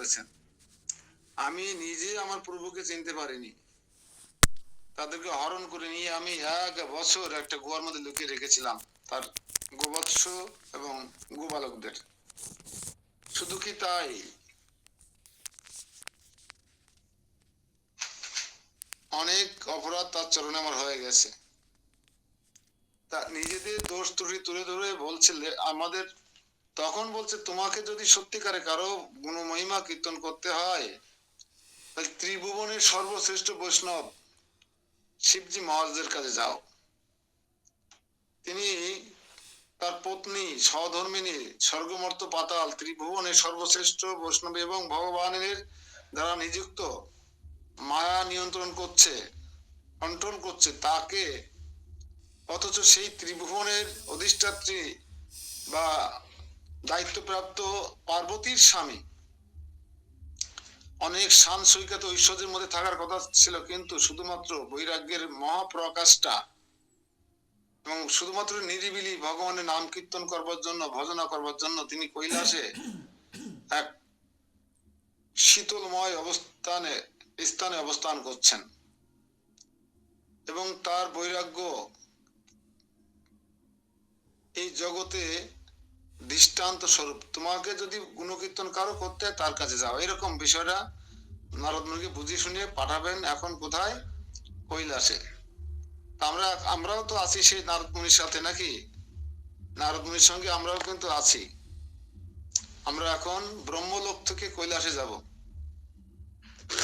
করেছেন। আমি নিজে আমার প্রভুকে চিনতে পারিনি, তাদেরকে হরণ করে নিয়ে আমি 1 বছর একটা গুহার মধ্যে লুকিয়ে রেখেছিলাম তার গোবৎস এবং গোবালকদের। শুধু কি তাই, অনেক অপরাধ তার চরণে আমার হয়ে গেছে। তা নিজেদের দোষ ত্রুটি তুলে ধরে বলছিলে আমাদের, তখন বলছে তোমাকে যদি সত্যিকারে কারো গুণমহিমা কীর্তন করতে হয় তাহলে ত্রিভুবনের সর্বশ্রেষ্ঠ বৈষ্ণব শিবজি মহারাজের কাছে যাও। তিনি তার পত্নী সহধর্মিনী স্বর্গমর্ত পাতাল ত্রিভুবনের সর্বশ্রেষ্ঠ বৈষ্ণব এবং ভগবানের দ্বারা নিযুক্ত, মায়া নিয়ন্ত্রণ করছে, কন্ট্রোল করছে তাকে, অথচ সেই ত্রিভুবনের অধিষ্ঠাত্রী বা দায়িত্বপ্রাপ্ত পার্বতীর স্বামী অনেক শান সৈকত ঐশ্বর্যের মধ্যে থাকার কথা ছিল, কিন্তু শুধুমাত্র বৈরাগ্যের মহাপ্রকাশটা এবং শুধুমাত্র নিরিবিলি ভগবানের নাম কীর্তন করবার জন্য, ভজনা করবার জন্য তিনি কৈলাসে এক শীতলময় স্থানে অবস্থান করছেন। এবং তার বৈরাগ্য এই জগতে দৃষ্টান্ত স্বরূপ। তোমাকে যদি গুণকীর্তন কারো করতে হয় তার কাছে যাও, এরকম বিষয়টা নারদ মুনিকে বুঝিয়ে শুনিয়ে পাঠাবেন। এখন কোথায়? কৈলাসে। আমরাও তো আছি সেই নারদ মুনির সাথে, নাকি? নারদ মুনির সঙ্গে আমরাও কিন্তু আছি। আমরা এখন ব্রহ্মলোক থেকে কৈলাসে যাব,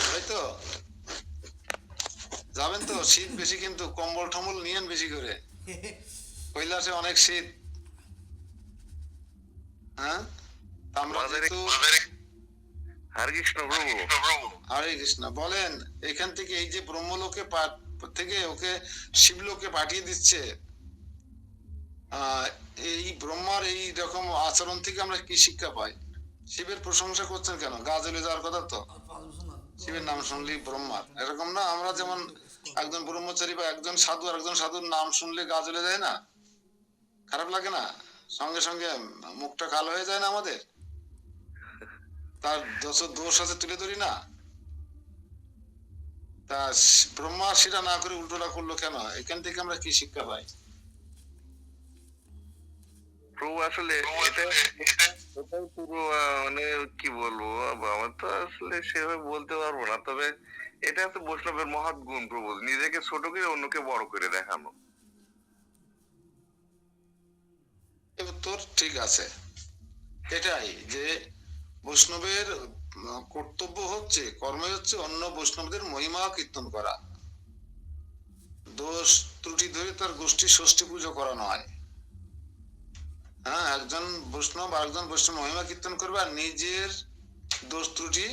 তাই তো? যাবেন তো? শীত বেশি কিন্তু, কম্বল টম্বল নিয়েন বেশি করে, কৈলাসে অনেক শীত। হ্যাঁ, আমরা যেহেতু হরে কৃষ্ণ প্রভু। হরে কৃষ্ণ। বলেন, এখান থেকে এই যে ব্রহ্মলোকে থেকে ওকে শিবলোকে পাঠিয়ে দিচ্ছে, এই ব্রহ্মার এই রকম আচরণ থেকে আমরা কি শিক্ষা পাই? শিবের প্রশংসা করছেন কেন? গা জ্বলে যাওয়ার কথা তো। শিবের নাম শুনলেই ব্রহ্মার, এরকম না? আমরা যেমন একজন ব্রহ্মচারী বা একজন সাধু আর একজন সাধুর নাম শুনলে গা জ্বলে যায় না? খারাপ লাগে না? সঙ্গে সঙ্গে মুখটা কালো হয়ে যায় না আমাদের? তার দোষ আছে তুলে ধরি না? তা ব্রহ্মা সেটা না করে উল্টোটা করলো কেন? এখান থেকে আমরা কি শিক্ষা পাই? প্রভু আসলে এটাই পুরো মানে কি বলবো, আমার তো আসলে সেভাবে বলতে পারবো না, তবে এটা হচ্ছে বৈষ্ণবের মহৎ গুণ প্রভু, নিজেকে ছোট করে অন্যকে বড় করে দেখানো। উত্তর ঠিক আছে। এটাই যে বৈষ্ণবের কর্তব্য হচ্ছে, কর্ম হচ্ছে অন্য বৈষ্ণবদের মহিমা কীর্তন করা, দোষ ত্রুটি ধরে তার গোষ্ঠী ষষ্ঠী পুজো করা নয়। হ্যাঁ, একজন বৈষ্ণব আর একজন বৈষ্ণব মহিমা কীর্তন করবে আর নিজের দোষ ত্রুটি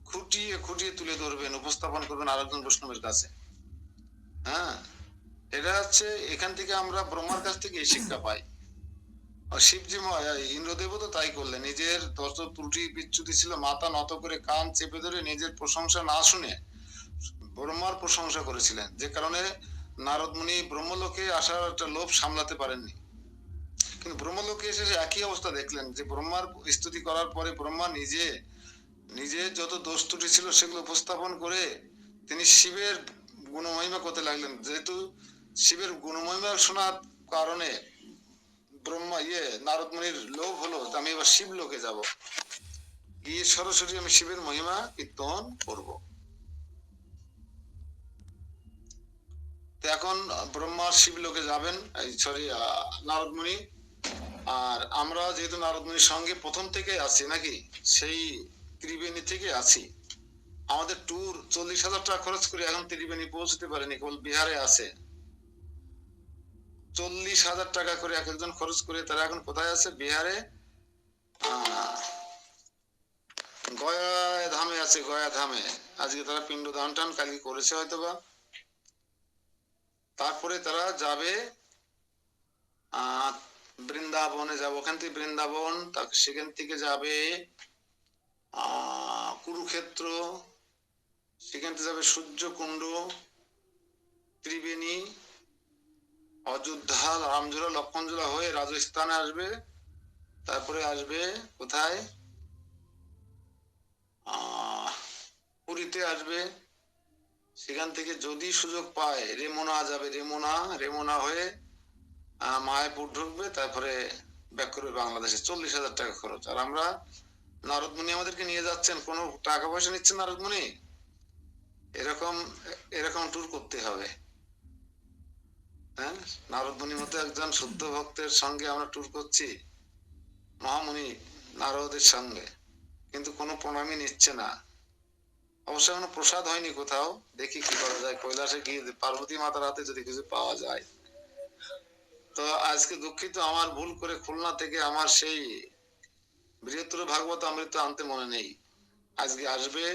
খুঁটিয়ে খুঁটিয়ে তুলে ধরবেন, উপস্থাপন করবেন আরেকজন বৈষ্ণবের কাছে। হ্যাঁ, এটা হচ্ছে, এখান থেকে আমরা ব্রহ্মার কাছ থেকে এই শিক্ষা পাই। শিবজি ইন্দ্রদেব তো তাই করলেন, নিজের দশ ত্রুটি বিচ্যুতি ছিল, মাথা নত করে কান চেপে ধরে নিজের প্রশংসা না শুনে ব্রহ্মার প্রশংসা করেছিলেন, যে কারণে নারদ মুনি ব্রহ্মলোকে আসার একটা লোভ সামলাতে পারেননি। কিন্তু ব্রহ্মলোকে এসে একই অবস্থা দেখলেন, যে ব্রহ্মার স্তুতি করার পরে ব্রহ্মা নিজে নিজে যত দোষ ত্রুটি ছিল সেগুলো উপস্থাপন করে তিনি শিবের গুণমহিমা করতে লাগলেন। যেহেতু শিবের গুণমহিমা শোনার কারণে ব্রহ্মা নারদ মুনির লোভ হলো, আমি এবার শিব লোকে যাব, গিয়ে সরাসরি আমি শিবের মহিমা কীর্তন করব। এখন ব্রহ্মা শিব লোকে যাবেন, সরি নারদ মুনি। আর আমরা যেহেতু নারদ মুনির সঙ্গে প্রথম থেকে আছি, নাকি সেই ত্রিবেণী থেকে আছি, আমাদের ট্যুর 40,000 টাকা খরচ করে এখন ত্রিবেণী পৌঁছতে পারেনি, কেবল বিহারে আছে। 40,000 টাকা করে এক একজন খরচ করে তারা এখন কোথায় আছে? বিহারে গয়া ধামে আছে, গয়া ধামে। আজকে তারা পিণ্ড দান টান কালকে করেছে হয়তোবা। তারপরে তারা যাবে বৃন্দাবনে, যাবো ওখান থেকে বৃন্দাবন, সেখান থেকে যাবে কুরুক্ষেত্র, সেখান থেকে যাবে সূর্যকুণ্ড, ত্রিবেণী, অযোধ্যা, রামঝোলা, লক্ষণঝোলা হয়ে রাজস্থানে আসবে। তারপরে আসবে কোথায়? পুরীতে আসবে, সেখান থেকে যদি সুযোগ পায় রেমোনা যাবে, রেমোনা হয়ে মায়াপুর ঢুকবে, তারপরে ব্যাক করবে বাংলাদেশে। 40,000 টাকা খরচ। আর আমরা নারদমুনি আমাদেরকে নিয়ে যাচ্ছেন, কোনো টাকা পয়সা নিচ্ছেন নারদমুনি? এরকম এরকম ট্যুর করতে হবে। হ্যাঁ, নারদমুনির মতো একজন শুদ্ধ ভক্তের সঙ্গে আমরা ট্যুর করছি, মহামুনি নারদের সঙ্গে, কিন্তু কোনো প্রণামই নিচ্ছে না। অবশ্য কোনো প্রসাদ হয়নি কোথাও, দেখি কি করা যায়, কৈলাসে গিয়ে পার্বতী মাতার হাতে যদি কিছু পাওয়া যায়। তো আজকে দুঃখিত, আমার ভুল করে খুলনা থেকে আমার সেই বৃহত্তর ভাগবত অমৃত আনতে মনে নেই। আজকে আসবে,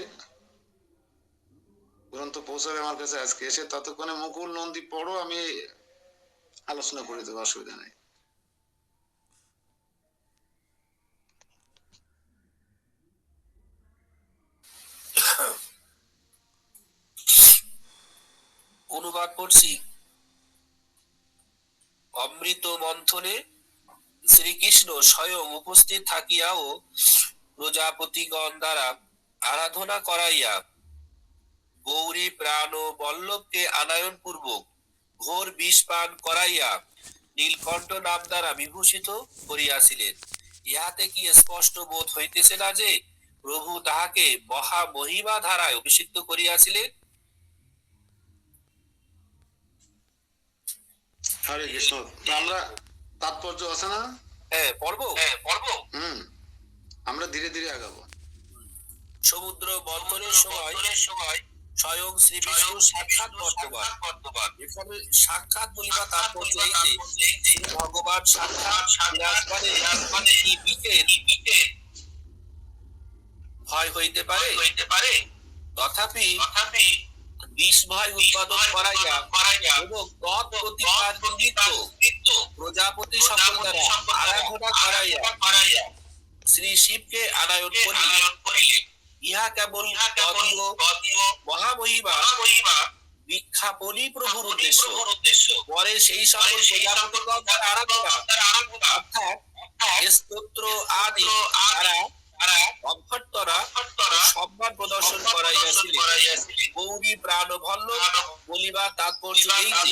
গ্রন্থ পৌঁছাবে আমার কাছে আজকে এসে, ততক্ষণে মুকুল নন্দী পড়ো, আমি আলোচনা করে দেবো, অসুবিধা নেই। অনুবাদ করছি। অমৃত মন্থনে শ্রীকৃষ্ণ স্বয়ং উপস্থিত থাকিয়াও প্রজাপতিগণ দ্বারা আরাধনা করাইয়া গৌরী প্রাণ ও বল্লভকে আনায়ন পূর্বক ঘোর বিষ পান করাইয়া নীলকণ্ঠ নাম দ্বারা বিভূষিত করিয়াছিলেন। ইহাতে কি স্পষ্ট বোধ হইতেছে না যে প্রভু তাহাকে মহা মহিমা ধারায় অভিষিক্ত করিয়াছিলেন? হরে কৃষ্ণ। আমরা তাৎপর্য আছে না? হ্যাঁ, পড়বো। আমরা ধীরে ধীরে আগাবো। সমুদ্র মন্থনের সময় স্বয়ং শ্রী বিষ্ণু সাক্ষাৎ বর্তমান। এখানে সাক্ষাৎ বলিবা তাৎপর্য এই যে শ্রী ভগবান সাক্ষাৎ বিরাজমানে কি বিকের ভয় হইতে পারে? তথাপি বিষ ভয় উৎপাদন করাইয়া এবং তৎপ্রতিকার নিমিত্ত প্রজাপতি সকল দ্বারা আরাধনা করাইয়া শ্রী শিবকে আনায়ন করিলেন। ইহা কেবল মহামহিমা বিখ্যাপনই প্রভুর উদ্দেশ্য। পরে সেই সকল প্রজাপতিগণ দ্বারা আরাধনা অর্থাৎ স্তোত্র আদি দ্বারা অভ্যর্থনা ও সম্মান প্রদর্শন করাইয়াছিলেন। গৌরী প্রাণ বল্লভ বলিবা তাৎপর্য এই যে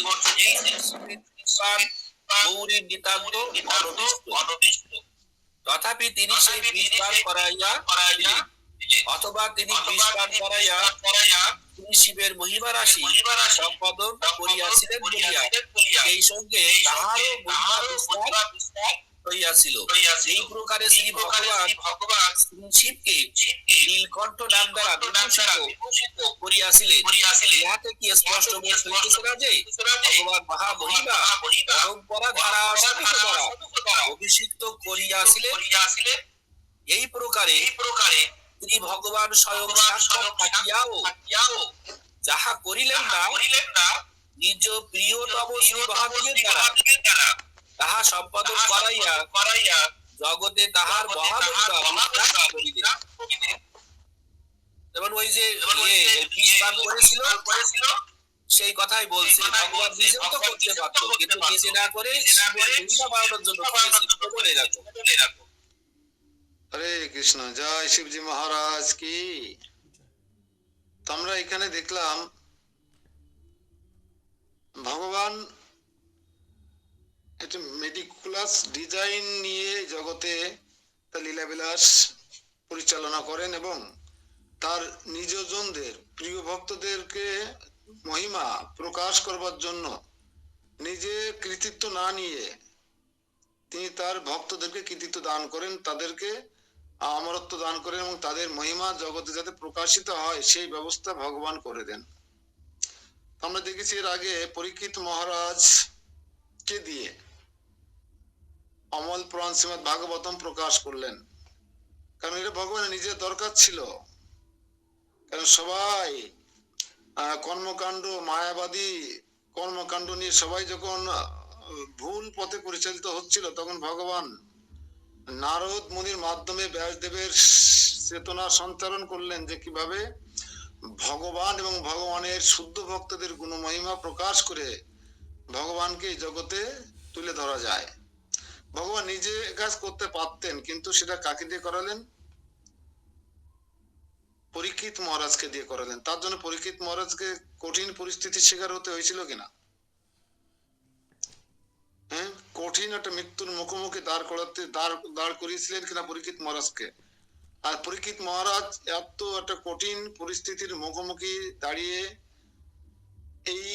গৌরী নিতান্ত অনভিষ্ট, তথাপি তিনি সেই বীজ পান করাইয়া অথবা তিনি বীজ পান করাইয়া তিনি শিবের মহিমা রাশি সম্পাদন করিয়াছিলেন বলিয়া সেই সঙ্গে তাহারও মহিমা বিস্তার হইয়াছিল। এই প্রকারে শ্রী ভগবান শ্রী শিবকে নীলকণ্ঠ নাম দ্বারা বিভূষিত করিয়াছিলেন। ইহাতে কি স্পষ্ট বোধ হইতেছে না যে ভগবান মহামহিমা পরম্পরা ধারা দ্বারা অভিষিক্ত করিয়াছিলেন? এই প্রকারে শ্রী ভগবান স্বয়ং সাক্ষাৎ থাকিয়াও যাহা করিলেন না নিজ প্রিয়তম শ্রী মহাদেবের দ্বারা তাহা সম্পাদন করাইয়া জগতে তাহার মহামহিমা বিস্তার করিলেন। যেমন ওই যে বিষ পান করেছিল সেই কথাই বলছে, ভগবান নিজেও তো করতে পারত, কিন্তু নিজে না করে শিবের মহিমা বাড়ানোর জন্য করেছিল। বলে রাখো। হরে কৃষ্ণ, জয় শিবজি মহারাজ কি। তো আমরা এখানে দেখলাম ভগবান একটা মেটিকুলাস ডিজাইন নিয়ে জগতে তার লীলাবিলাস পরিচালনা করেন এবং তার নিজজনদের প্রিয় ভক্তদেরকে মহিমা প্রকাশ করবার জন্য নিজে কৃতিত্ব না নিয়ে তিনি তার ভক্তদেরকে কৃতিত্ব দান করেন, তাদেরকে অমরত্ব দান করেন এবং তাদের মহিমা জগতে যাতে প্রকাশিত হয় সেই ব্যবস্থা ভগবান করে দেন। আমরা দেখেছি এর আগে পরীক্ষিত মহারাজ কে দিয়ে অমল পুরাণ শ্রীমদ ভাগবতম প্রকাশ করলেন, কারণ এটা ভগবানের নিজের দরকার ছিল। কারণ সবাই কর্মকাণ্ড মায়াবাদী কর্মকাণ্ড নিয়ে সবাই যখন ভুল পথে পরিচালিত হচ্ছিল, তখন ভগবান নারদ মুনির মাধ্যমে ব্যাসদেবের চেতনা সঞ্চারণ করলেন যে কিভাবে ভগবান এবং ভগবানের শুদ্ধ ভক্তদের গুণমহিমা প্রকাশ করে ভগবানকে জগতে তুলে ধরা যায়। ভগবান নিজে কাজ করতে পারতেন, কিন্তু সেটা কাকে দিয়ে করালেন? পরীক্ষিত পরীক্ষিত মহারাজকে দিয়ে করালেন। তার জন্য পরীক্ষিত মহারাজকে কঠিন পরিস্থিতির শিকার হতে হয়েছিল কিনা? হ্যাঁ, কঠিন একটা মৃত্যুর মুখোমুখি দাঁড় করিয়েছিলেন কিনা পরীক্ষিত মহারাজকে। আর পরীক্ষিত মহারাজ এত একটা কঠিন পরিস্থিতির মুখোমুখি দাঁড়িয়ে এই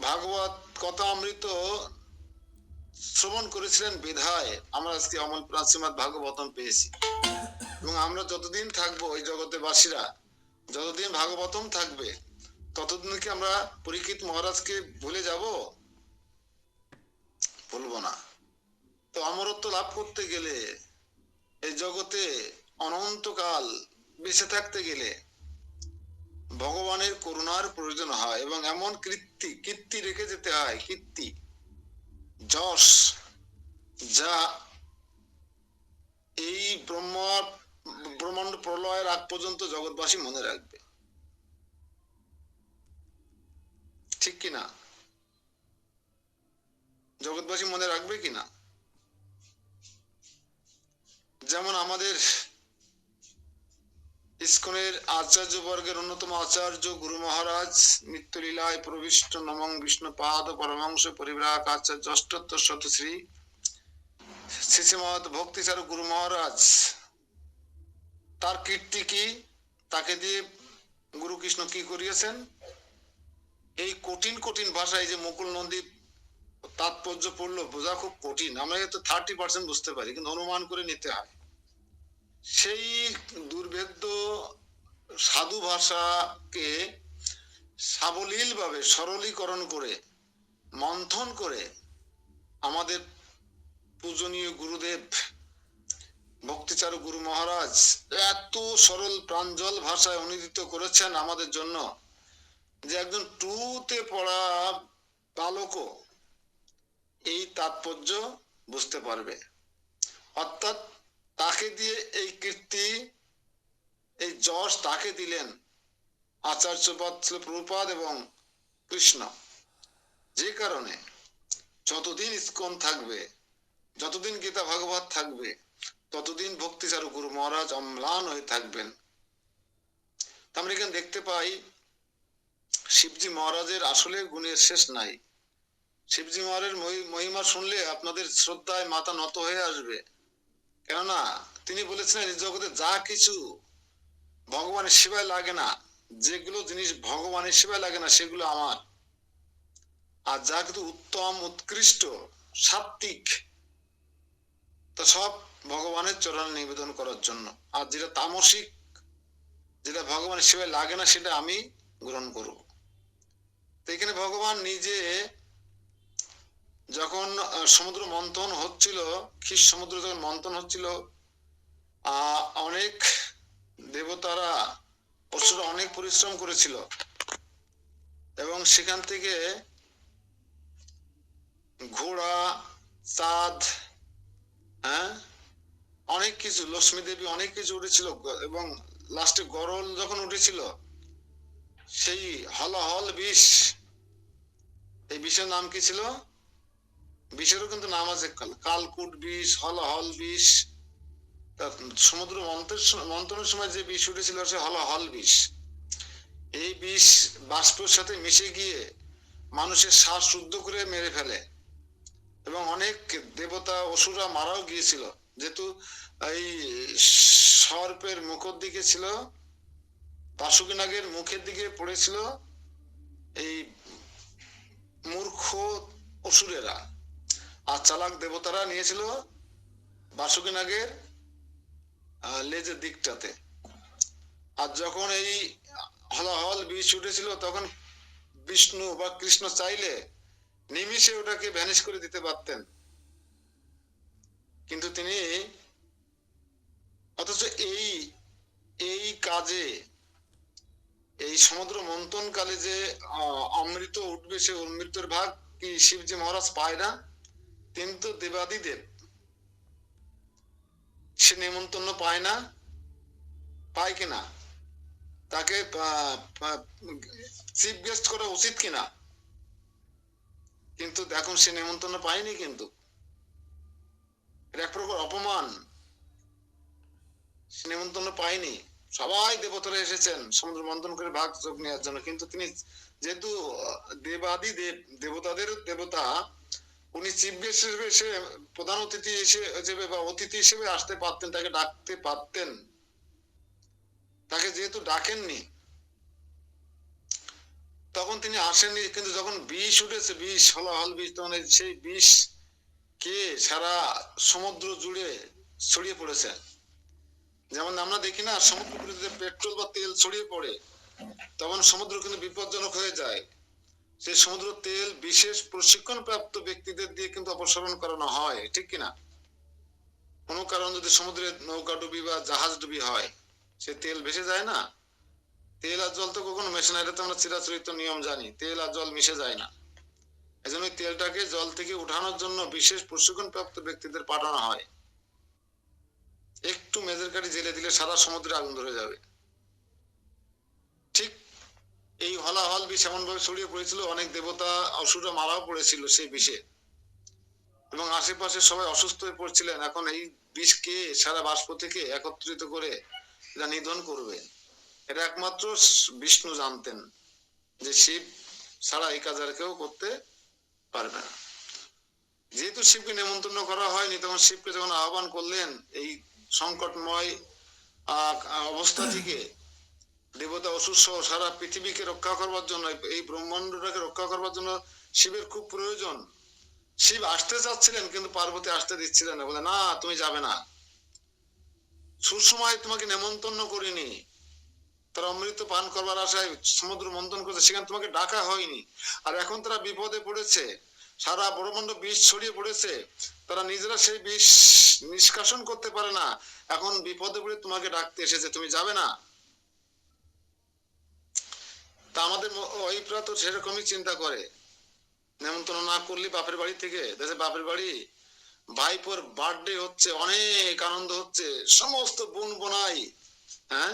ভাগবত কথা অমৃত শ্রবণ করেছিলেন বিধায় আমরা আজকে অমল প্রাণ শ্রীমদ ভাগবতম পেয়েছি। এবং আমরা যতদিন থাকবো এই জগতে বাসীরা, যতদিন ভাগবতম থাকবে ততদিন কি আমরা পরীক্ষিত মহারাজকে ভুলে যাব? ভুলবো না। তো অমরত্ব লাভ করতে গেলে, এই জগতে অনন্তকাল বেঁচে থাকতে গেলে ভগবানের করুণার প্রয়োজন হয় এবং এমন কীর্তি রেখে যেতে হয়, কীর্তি যশ, যা এই ব্রহ্মাণ্ড প্রলয়ের আগ পর্যন্ত জগৎবাসী মনে রাখবে। ঠিক কিনা? জগৎবাসী মনে রাখবে কিনা? যেমন আমাদের ইস্কনের আচার্য বর্গের অন্যতম আচার্য গুরু মহারাজ নিত্যলীলায় প্রবিষ্ট নমং বিষ্ণুপাদ পরমংশ পরিব্রাক আচার্য অষ্টোত্তর শত শ্রী শ্রীমৎ ভক্তিচারক গুরু মহারাজ, তার কীর্তি কি? তাকে দিয়ে গুরু কৃষ্ণ কি করিয়েছেন? এই কঠিন কঠিন ভাষায় যে মুকুল নন্দী তাৎপর্য পড়লো, বোঝা খুব কঠিন। আমরা তো 30% বুঝতে পারি, কিন্তু অনুমান করে নিতে হয়। সেই দুর্ভেদ্য সাধু ভাষাকে সাবলীল ভাবে সরলীকরণ করে মন্থন করে আমাদের পূজনীয় গুরুদেব ভক্তিচারক গুরু মহারাজ এত সরল প্রাঞ্জল ভাষায় অনুদিত করেছেন আমাদের জন্য, যে একজন টুতে পড়া বালকও এই তাৎপর্য বুঝতে পারবে। অর্থাৎ তাকে দিয়ে এই কীর্তি, এই যশ তাকে দিলেন আচার্য প্রভুপাদ এবং কৃষ্ণ। যে কারণে যতদিন ইস্কন থাকবে, যতদিন গীতা ভাগবত থাকবে, ততদিন ভক্তিচারক গুরু মহারাজ অম্লান হয়ে থাকবেন। আমরা এখানে দেখতে পাই শিবজি মহারাজের আসলে গুণের শেষ নাই। শিবজি মহারাজের মহিমা শুনলে আপনাদের শ্রদ্ধায় মাথা নত হয়ে আসবে। কেননা তিনি বলেছিলেন এই জগতে যা কিছু ভগবানের সেবায় লাগে না, যেগুলো জিনিস ভগবানের সেবায় লাগে না সেগুলো আমার, আর যা কিছু উত্তম উৎকৃষ্ট সাত্বিক তা সব ভগবানের চরণে নিবেদন করার জন্য, আর যেটা তামসিক, যেটা ভগবানের সেবায় লাগে না, সেটা আমি গ্রহণ করব। তো এখানে ভগবান নিজে যখন সমুদ্র মন্থন হচ্ছিল, ক্ষীর সমুদ্র যখন মন্থন হচ্ছিল, অনেক দেবতারা অসুররা অনেক পরিশ্রম করেছিল এবং সেখান থেকে ঘোড়া, চাঁদ, হ্যাঁ অনেক কিছু, লক্ষ্মী দেবী অনেক কিছু উঠেছিল এবং লাস্টে গরল যখন উঠেছিল, সেই হলাহল বিষ, এই বিষের নাম কি ছিল? বিষেরও কিন্তু নাম আছে, কালকুট বিষ, হলাহল বিষ। সমুদ্র মন্থনের সময় যে বিষ উঠেছিল সে হলাহল বিষ। এই বিষ বাষ্পের সাথে মিশে গিয়ে মানুষের শ্বাস শুদ্ধ করে মেরে ফেলে এবং অনেক দেবতা অসুররা মারাও গিয়েছিল, যেহেতু এই সর্পের মুখের দিকে ছিল, বাসুকী নাগের মুখের দিকে পড়েছিল এই মূর্খ অসুরেরা, আর চালাক দেবতারা নিয়েছিল বাসুকী নাগের লেজের দিকটাতে। আর যখন এই হলাহল বিষ উঠেছিল, তখন বিষ্ণু বা কৃষ্ণ চাইলে নিমিষে ওটাকে ভ্যানিশ করে দিতে পারতেন, কিন্তু তিনি, অথচ এই কাজে, এই সমুদ্র মন্থন কালে যে অমৃত উঠবে, সে অমৃতের ভাগ কি শিবজি মহারাজ পায় না? তিনি তো দেবাদিদেব, সে নেমন্তন্ন পায় না? পায় কিনা? তাকে চিফ গেস্ট করা উচিত কিনা? কিন্তু দেখুন সে নেমন্তন্ন পায়নি, কিন্তু এক প্রকার অপমান, সে নেমন্তন্ন পায়নি। সবাই দেবতারা এসেছেন সমুদ্র মন্থন করে ভাগ যোগ নেওয়ার জন্য, কিন্তু তিনি যেহেতু দেবাদি দেব, দেবতাদের দেবতা, উনি চিফ গেস্ট হিসেবে এসে, প্রধান অতিথি হিসেবে বা অতিথি হিসেবে আসতে পারতেন, তাকে ডাকতে পারতেন, তাকে যেহেতু ডাকেননি তখন তিনি আসেননি। কিন্তু যখন বিষ উঠেছে, বিষ হলাহল বিষ, তখন সেই বিষ কে সারা সমুদ্র জুড়ে ছড়িয়ে পড়েছে। যেমন আমরা দেখি না সমুদ্রে যদি পেট্রোল বা তেল ছড়িয়ে পড়ে তখন সমুদ্র কিন্তু বিপজ্জনক হয়ে যায়। সেই সমুদ্র তেল বিশেষ প্রশিক্ষণ প্রাপ্ত ব্যক্তিদের দিয়ে কিন্তু অপসারণ করানো হয়, ঠিক কিনা? কোনো কারণ যদি সমুদ্রে নৌকা ডুবি বা জাহাজ ডুবি হয়, সে তেল ভেসে যায় না। তেল আর জল তো কখনো মেশে না, এটা তো আমরা চিরাচরিত নিয়ম জানি, তেল আর জল মিশে যায় না। এই জন্য তেলটাকে জল থেকে উঠানোর জন্য বিশেষ প্রশিক্ষণ প্রাপ্ত ব্যক্তিদের পাঠানো হয়। একটু মেজের কাঠি জেলে দিলে সারা সমুদ্রে আগুন ধরে যাবে। ঠিক এই হলাহল বিষ এমন ভাবে ছড়িয়ে পড়েছিল, অনেক দেবতা অসুররা মারাও পড়েছিল সেই বিষে, এবং আশেপাশে সবাই অসুস্থ হয়ে পড়ছিলেন। এখন এই বিষকে সারা বাষ্প থেকে একত্রিত করে এটা নিধন করবে, এটা একমাত্র বিষ্ণু জানতেন, যে শিব ছাড়া এই কাজ আর কেউ করতে পারবে না। যেহেতু শিবকে নেমন্তন্ন করা হয়নি, তখন শিবকে যখন আহ্বান করলেন এই সংকটময় অবস্থা থেকে, দেবতা অসুর সহ সারা পৃথিবীকে রক্ষা করবার জন্য, এই ব্রহ্মাণ্ডটাকে রক্ষা করবার জন্য শিবের খুব প্রয়োজন। শিব আসতে চাচ্ছিলেন কিন্তু পার্বতী আসতে দিচ্ছিলেন না, বলে না তুমি যাবে না, সুসময় তোমাকে নেমন্তন্ন করিনি, তারা অমৃত পান করবার আশায় সমুদ্র মন্থন করছে, সেখানে তোমাকে ডাকা হয়নি। আর এখন তারা বিপদে পড়েছে, সারা ব্রহ্মাণ্ড বিষ ছড়িয়ে পড়েছে, তারা নিজেরা সেই বিষ নিষ্কাশন করতে পারে না, এখন বিপদে পড়ে তোমাকে ডাকতে এসেছে, তুমি যাবে না। তা আমাদের ওইরা তো সেরকমই চিন্তা করে, নেমন্তন্ন না করলে বাপের বাড়ি থেকে, দেখে বাপের বাড়ি ভাইপোর বার্থডে হচ্ছে, অনেক আনন্দ হচ্ছে, সমস্ত বোন বোনাই, হ্যাঁ,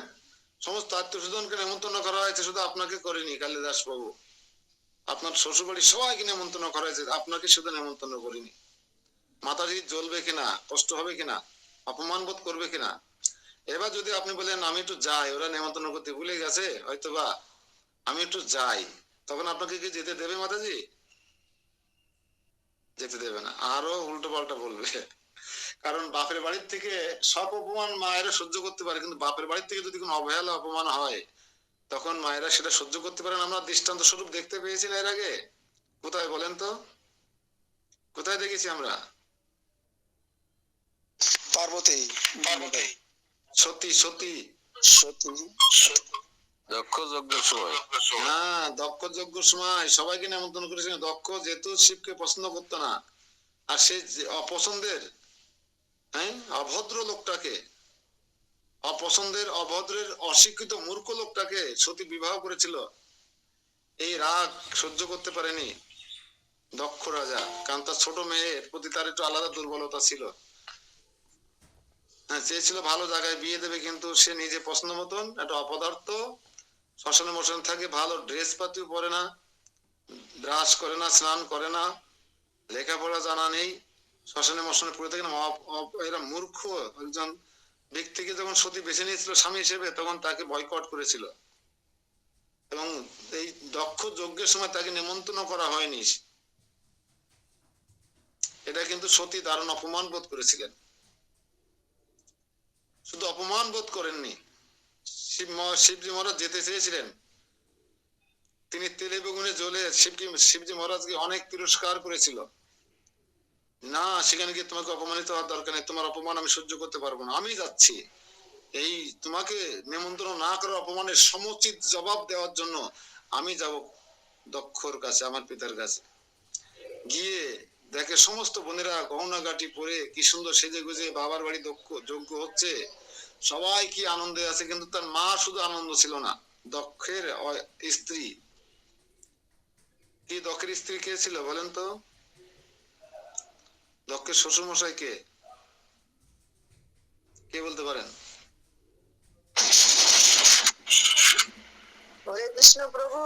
সমস্ত আত্মীয় স্বজনকে নেমন্তন্ন করা হয়েছে, শুধু আপনাকে করেনি কালিদাস বাবু, আপনার শ্বশুর বাড়ির সবাইকে নেমন্তন্ন করা হয়েছে, আপনাকে শুধু নেমন্তন্ন করিনি। মাতাজি জ্বলবে কিনা, কষ্ট হবে কিনা, অপমান বোধ করবে কিনা। এবার যদি আপনি বলেন আমি একটু যাই, ওরা নেমন্তন্ন করতে ভুলে গেছে হয়তো বা, আমি একটু যাই, তখন আপনাকে কি যেতে দেবে মাতাজি? যেতে দেবে না, আরো উল্টো পাল্টা বলবে। কারণ বাপের বাড়ির থেকে সব অপমান মায়েরা সহ্য করতে পারে, কিন্তু বাপের বাড়ির থেকে যদি কোনো অবহেলা অপমান হয় তখন মায়েরা সেটা সহ্য করতে পারেন। আমরা দৃষ্টান্ত স্বরূপ দেখতে পেয়েছি না এর আগে? কোথায় বলেন তো, কোথায় দেখেছি আমরা? পার্বতী, পার্বতী, সতী, সতী, সতী, দক্ষ যজ্ঞের সময়। হ্যাঁ, দক্ষ যজ্ঞ সময় সবাইকে নেমন্তন্ন করেছিলেন। দক্ষ যেহেতু শিবকে পছন্দ করতো না, আর সেই অপছন্দের, হ্যাঁ, অভদ্র লোকটাকে, অপছন্দের অভদ্রের অশিক্ষিত মূর্খ লোকটাকে সতী বিবাহ করেছিল। এই রাগ সহ্য করতে পারেনি দক্ষ রাজা, কারণ তার ছোট মেয়ের প্রতি তার একটু আলাদা দুর্বলতা ছিল। হ্যাঁ, চেয়েছিল ভালো জায়গায় বিয়ে দেবে, কিন্তু সে নিজে পছন্দ মতন একটা অপদার্থ, শ্মশানে মশানে থাকে, ভালো ড্রেস পাতিও পরে না, ব্রাশ করে না, স্নান করে না, লেখাপড়া জানা নেই, শ্মশানে মশানে পড়ে থাকে না। এরা মূর্খ একজন ব্যক্তিকে যখন সতী বেছে নিয়েছিল স্বামী হিসেবে, তখন তাকে বয়কট করেছিল, এবং এই দক্ষ যজ্ঞের সময় তাকে নেমন্তন্ন করা হয়নি। এটা কিন্তু সতী দারুণ অপমান বোধ করেছিলেন। শুধু অপমান বোধ করেননি, শিবজি মহারাজ যেতে চেয়েছিলেন, তিনি তেলে বেগুনে জ্বলে শিবজি মহারাজকে অনেক তিরস্কার করেছিল, না সেখানে গিয়ে তোমাকে অপমানিত হওয়ার দরকার নেই, তোমার অপমান আমি সহ্য করতে পারবো না, আমি যাচ্ছি। এই তোমাকে নেমন্তন্ন না করার অপমানের সমুচিত জবাব দেওয়ার জন্য আমি যাব দক্ষর কাছে, আমার পিতার কাছে। গিয়ে দেখে সমস্ত বোনেরা গহনা গাটি পরে কি সুন্দর সেজে গুজে বাবার বাড়ি দক্ষ যজ্ঞ হচ্ছে, সবাই কি আনন্দে আছে, কিন্তু তার মা শুধু আনন্দ ছিল না। দক্ষের স্ত্রী, কি দক্ষের স্ত্রী কে ছিল বলেন তো? দক্ষের শ্বশুর মশাই কে, কে বলতে পারেন? হরে কৃষ্ণ প্রভু,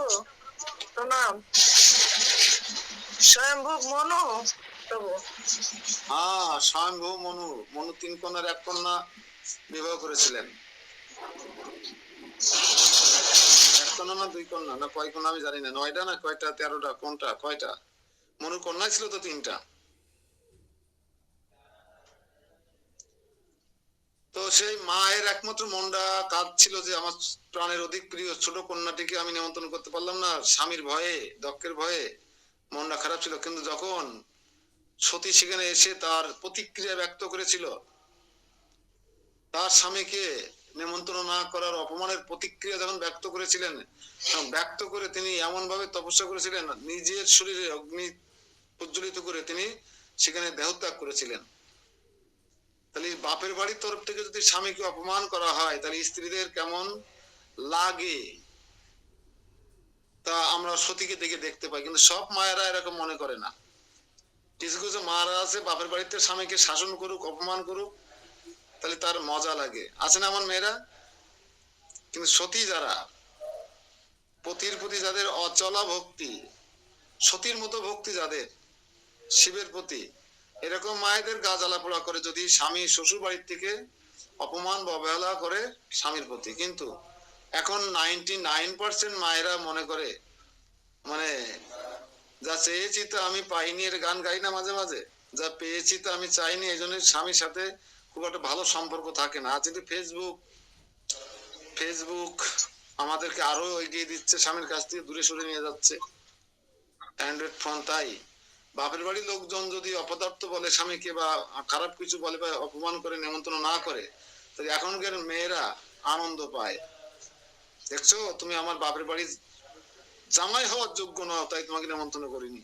প্রণাম। স্বয়ম্ভূ মনু প্রভু। হ্যাঁ, স্বয়ম্ভূ মনু। মনু 3 কন্যার 1 কন্যা বিবাহ করেছিলেন। এক কন্যা না দুই কন্যা না কয় কন্যা আমি জানি না, 9টা না কয়টা, 13টা, কোনটা কয়টা? মনুর কন্যা ছিল তো 3টা। তো সেই মায়ের একমাত্র মনটা কাঁদছিল যে আমার প্রাণের অধিক প্রিয় ছোট কন্যাটিকে আমি নিমন্ত্রণ করতে পারলাম না, স্বামীর ভয়ে, দক্ষের ভয়ে মনটা খারাপ ছিল। কিন্তু যখন সতী সেখানে এসে তার প্রতিক্রিয়া ব্যক্ত করেছিল, তার স্বামীকে নিমন্ত্রণ না করার অপমানের প্রতিক্রিয়া যখন ব্যক্ত করেছিলেন, ব্যক্ত করে তিনি এমন ভাবে তপস্যা করেছিলেন, নিজের শরীরে অগ্নি প্রজ্বলিত করে তিনি সেখানে দেহত্যাগ করেছিলেন। তাহলে বাপের বাড়ির তরফ থেকে যদি স্বামীকে অপমান করা হয় তাহলে স্ত্রীদের কেমন লাগে তা আমরা সতীকে দেখে দেখতে পাই। কিন্তু সব মায়েরা এরকম মনে করে না। কিছু কিছু মারা আছে বাপের বাড়িতে স্বামীকে শাসন করুক, অপমান করুক, তাহলে তার মজা লাগে, আছে না আমার মেয়েরা? কিন্তু সতী যারা, পতির প্রতি যাদের অচলা ভক্তি, সতীর মতো ভক্তি যাদের শিবের প্রতি, এরকম মায়েদের গা জ্বালা পোড়া করে যদি স্বামী শ্বশুর বাড়ির থেকে অপমান বা অবহেলা করে স্বামীর প্রতি। কিন্তু এখন 99% মায়েরা মনে করে মানে যা চেয়েছি তা আমি পাইনি, এর গান গাই না মাঝে মাঝে, যা পেয়েছি তা আমি চাইনি, এই জন্য স্বামীর সাথে খুব একটা ভালো সম্পর্ক থাকে না। যদি ফেসবুক ফেসবুক আমাদেরকে আরো এগিয়ে দিচ্ছে, স্বামীর কাছ থেকে দূরে সরে নিয়ে যাচ্ছে অ্যান্ড্রয়েড ফোন। তাই বাপের বাড়ির লোকজন যদি অপদার্থ বলে স্বামীকে বা খারাপ কিছু বলে বা অপমান করে নিমন্ত্রণ না করে, তাহলে এখনকার মেয়েরা আনন্দ পায়। দেখছো তুমি আমার বাপের বাড়ির জামাই হওয়ার যোগ্য নও, তাই তোমাকে নিমন্ত্রণ করিনি।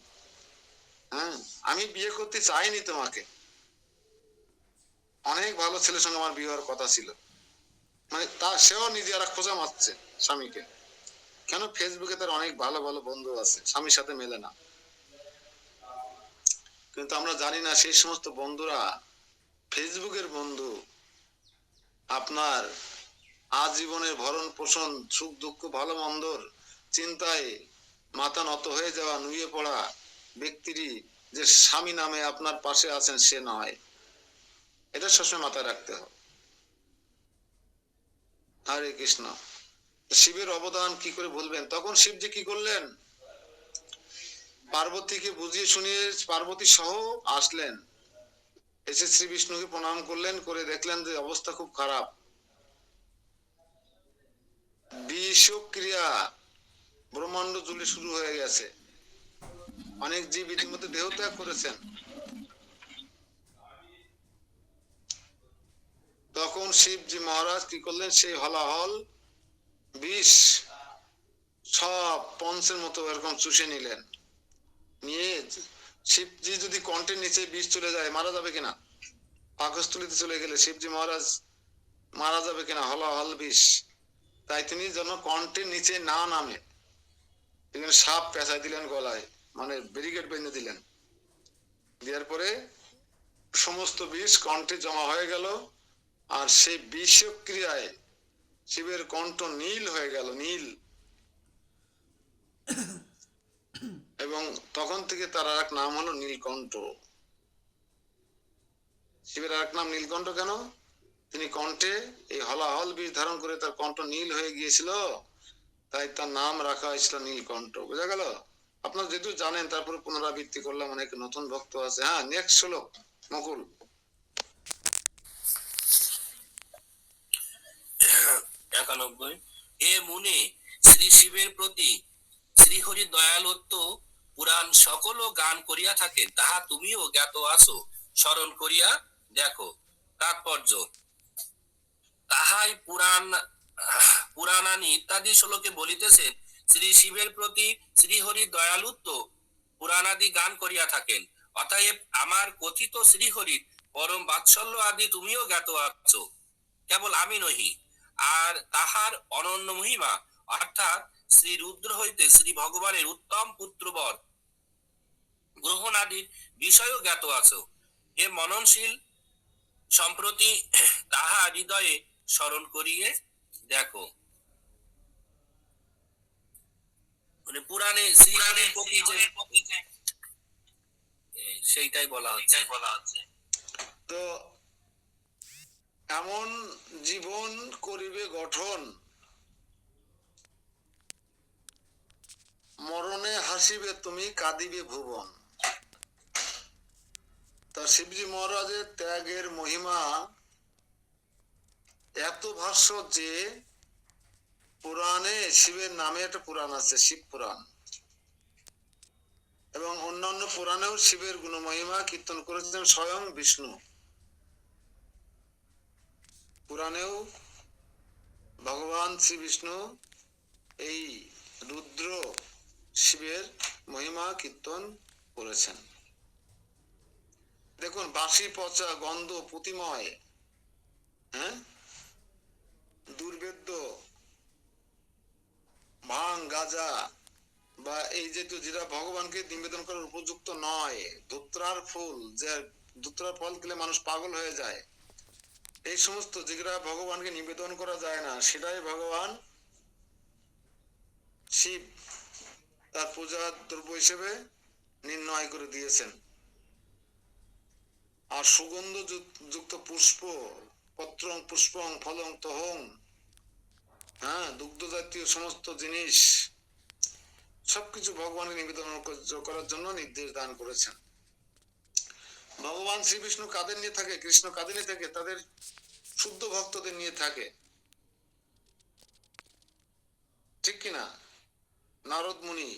হ্যাঁ, আমি বিয়ে করতে চাইনি তোমাকে, অনেক ভালো ছেলের সঙ্গে আমার বিয়ে হওয়ার কথা ছিল। মানে তার সেও নিজে আর খোঁজা মারছে স্বামীকে। কেন? ফেসবুকে তার অনেক ভালো ভালো বন্ধু আছে, স্বামীর সাথে মেলে না। কিন্তু আমরা জানি না সেই সমস্ত বন্ধুরা ফেসবুকের বন্ধু, আপনার আজীবনের ভরণ পোষণ, সুখ দুঃখ ভালো মন্দর চিন্তায় মাথা নত হয়ে যাওয়া, নুয়ে পড়া ব্যক্তিরই যে স্বামী নামে আপনার পাশে আছেন সে নয়। এটা সবসময় মাথায় রাখতে হবে। হরে কৃষ্ণ। শিবের অবদান কি করে ভুলবেন? তখন শিবজি কি করলেন? পার্বতীকে বুঝিয়ে শুনিয়ে পার্বতী সহ আসলেন, এসে শ্রী বিষ্ণুকে প্রণাম করলেন, করে দেখলেন যে অবস্থা খুব খারাপ, বিষক্রিয়া ব্রহ্মাণ্ড জুড়ে শুরু হয়ে গেছে, অনেক জীব ইতিমধ্যে দেহত্যাগ করেছেন। তখন শিবজি মহারাজ কি করলেন? সেই হলাহল বিষ সব পঞ্চের মতো এরকম চুষে নিলেন। নিয়ে শিবজি যদি কণ্ঠের নিচে বিষ চলে যায় মারা যাবে কিনা? পাকস্থলিতে চলে গেলে শিবজি মহারাজ মারা যাবে কিনা? হলাহল বিষ। তাই তিনি যেন কণ্ঠের নিচে না নামে এখানে সাপ পেঁচাই দিলেন গলায়, মানে ব্যারিকেড বেঁধে দিলেন। দেওয়ার পরে সমস্ত বিষ কণ্ঠে জমা হয়ে গেল, আর সেই বিষক্রিয়ায় শিবের কণ্ঠ নীল হয়ে গেল, নীল। এবং তখন থেকে তার আর এক নাম হলো নীলকণ্ঠ। শিবের আর এক নাম নীলকণ্ঠ কেন? তিনি কণ্ঠে এই হলাহল বিষ ধারণ করে তার কণ্ঠ নীল হয়ে গিয়েছিল, তাই তার নাম রাখা হয়েছিল নীলকণ্ঠ। বোঝা গেল? আপনারা যেহেতু জানেন তারপরে পুনরাবৃত্তি করলাম, অনেক নতুন ভক্ত আছে। হ্যাঁ, নেক্সট শ্লোক মুকুল। 91। হে মুনে, শ্রী শিবের প্রতি শ্রীহরি দয়ালত্ব পুরাণ সকল গান করিয়া থাকেন, তাহা তুমিও জ্ঞাত আছো, স্মরণ করিয়া দেখো। তাৎপর্য: তাহাই পুরাণানি ইত্যাদি শ্লোকে বলিতেছেন শ্রী শিবের প্রতি শ্রীহরি দয়ালুত্ব পুরাণাদি গান করিয়া থাকেন, অতএব আমার কথিত শ্রীহরির পরম বাৎসল্য আদি তুমিও জ্ঞাত আছো, কেবল আমি নহি। আর তাহার অনন্য মহিমা অর্থাৎ শ্রী রুদ্র হইতে শ্রী ভগবানের উত্তম পুত্রবর গ্রহণ আদির বিষয়ও জ্ঞাত আছো। হে মননশীল, সম্প্রতি তাহা হৃদয়ে স্মরণ করিয়ে দেখো। মানে পুরাণে শ্রীহরির প্রতি যে সেইটাই বলা হচ্ছে। তো এমন জীবন করিবে গঠন, মরণে হাসিবে তুমি কাঁদিবে ভুবন। তা শিবজি মহারাজের ত্যাগের মহিমা এত ভাষ্য যে পুরাণে শিবের নামে একটা পুরাণ আছে, শিব পুরাণ, এবং অন্যান্য পুরাণেও শিবের গুণমহিমা কীর্তন করেছেন স্বয়ং বিষ্ণু। পুরাণেও ভগবান শ্রী বিষ্ণু এই রুদ্র শিবের মহিমা কীর্তন করেছেন। দেখুন, বাঁশি পচা গন্ধ পুতিময়, হ্যাঁ, দুর্বেদ্য, ভাং গাঁজা বা এই যেহেতু যেটা ভগবানকে নিবেদন করার উপযুক্ত নয়, ধুত্রার ফুল, যে ধুত্রার ফল খেলে মানুষ পাগল হয়ে যায়, এই সমস্ত যেগুলা ভগবানকে নিবেদন করা যায় না, সেটাই ভগবান শিব তার পূজা দ্রব্য হিসেবে নির্ণয় করে দিয়েছেন। আর সুগন্ধ যুক্ত পুষ্প, পত্রং পুষ্পং ফলং তহং, হ্যাঁ, দুগ্ধ জাতীয় সমস্ত জিনিস সবকিছু ভগবানকে নিবেদন করার জন্য নির্দেশ দান করেছেন। ভগবান শ্রী বিষ্ণু কাদের নিয়ে থাকে, কৃষ্ণ কাদের নিয়ে থাকে? তাদের শুদ্ধ ভক্তদের নিয়ে থাকে, ঠিক কিনা? নারদ মুনি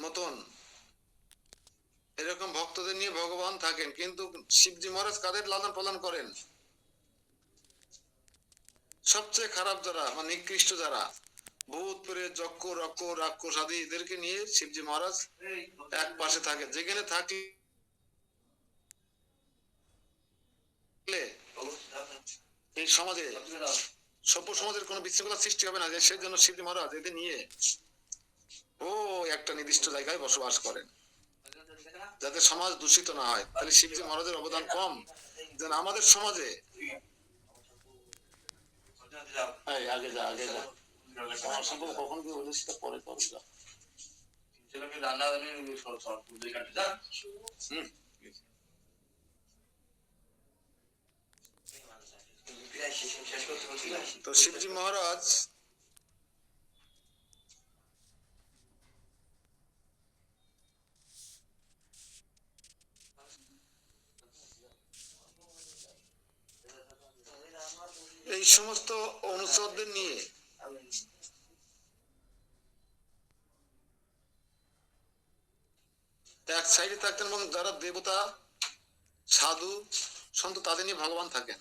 মতন এরকম ভক্তদের নিয়ে ভগবান থাকেন। কিন্তু শিবজি মহারাজ কাদের লালন পালন করেন? সবচেয়ে খারাপ যারা, মানে নিকৃষ্ট যারা, ভূত প্রেত যক্ষ রক্ষ রাক্ষস আদি, এদেরকে নিয়ে শিবজি মহারাজ এক পাশে থাকে। যেখানে থাকলে এই সমাজে, সভ্য সমাজের কোনো বিশৃঙ্খলা সৃষ্টি হবে না, যে সেই জন্য শিবজি মহারাজ এদের নিয়ে ও একটা নির্দিষ্ট জায়গায় বসবাস করেন, যাতে সমাজ দূষিত না হয়। তাহলে শিবজি মহারাজের অবদান কম? যেন আমাদের সমাজে আগে যা আমার সম্পর্কে কখন কি হলো সেটা পরে করো, যা তো শিবজি মহারাজ এই সমস্ত অনুচরদের নিয়ে এক সাইডে থাকতেন, এবং যারা দেবতা সাধু সন্ত তাদের নিয়ে ভগবান থাকেন।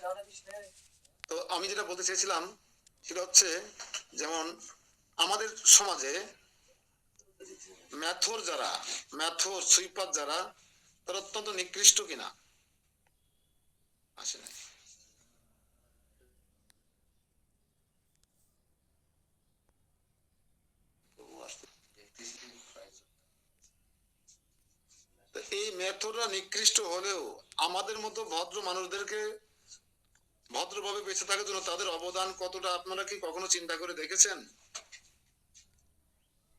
তো আমি যেটা বলতে চেয়েছিলাম সেটা হচ্ছে, যেমন আমাদের সমাজে ম্যাথর যারা, ম্যাথর সুইপার যারা, তারা অত্যন্ত নিকৃষ্ট কিনা? আসে নাই। এই মেথররা নিকৃষ্ট হলেও আমাদের মতো ভদ্র মানুষদেরকে ভদ্রভাবে বেঁচে থাকার জন্য তাদের অবদান কতটা আপনারা কি কখনো চিন্তা করে দেখেছেন?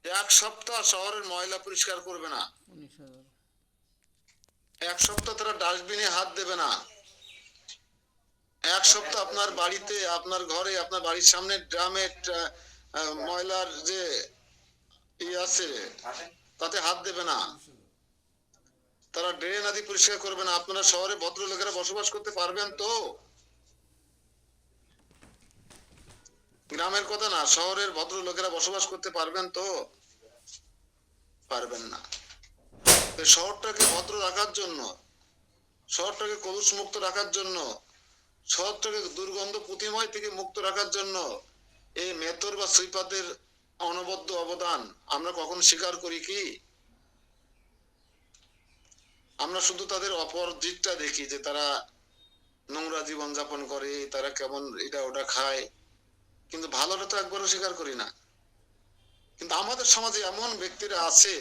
এক সপ্তাহ শহরের ময়লা পরিষ্কার করবে না, এক সপ্তাহ তারা ডাস্টবিনে হাত দেবে না, এক সপ্তাহ আপনার বাড়িতে, আপনার ঘরে, আপনার বাড়ির সামনে ড্রামে ময়লার যে আছে তাতে হাত দেবে না, তারা ড্রেন আদি পরিষ্কার করবে না। আপনারা শহরে ভদ্রলোকেরা বসবাস করতে পারবেন তো? গ্রামের কথা না, শহরের ভদ্রলোকেরা বসবাস করতে পারবেন তো? পারবেন না। শহরটাকে ভদ্র রাখার জন্য, শহরটাকে কলুষ মুক্ত রাখার জন্য, শহরটাকে দুর্গন্ধ পুঁতিময় থেকে মুক্ত রাখার জন্য এই মেথর বা সুইপারদের অনবদ্য অবদান আমরা কখনো স্বীকার করি কি? আমরা শুধু তাদের অপর দিকটা দেখি, যে তারা নোংরা জীবন যাপন করে, তারা কেমন এটা ওটা খায়, কিন্তু ভালোটা তো একবারও স্বীকার করি না। কিন্তু আমাদের সমাজে এমন ব্যক্তিরা আছে,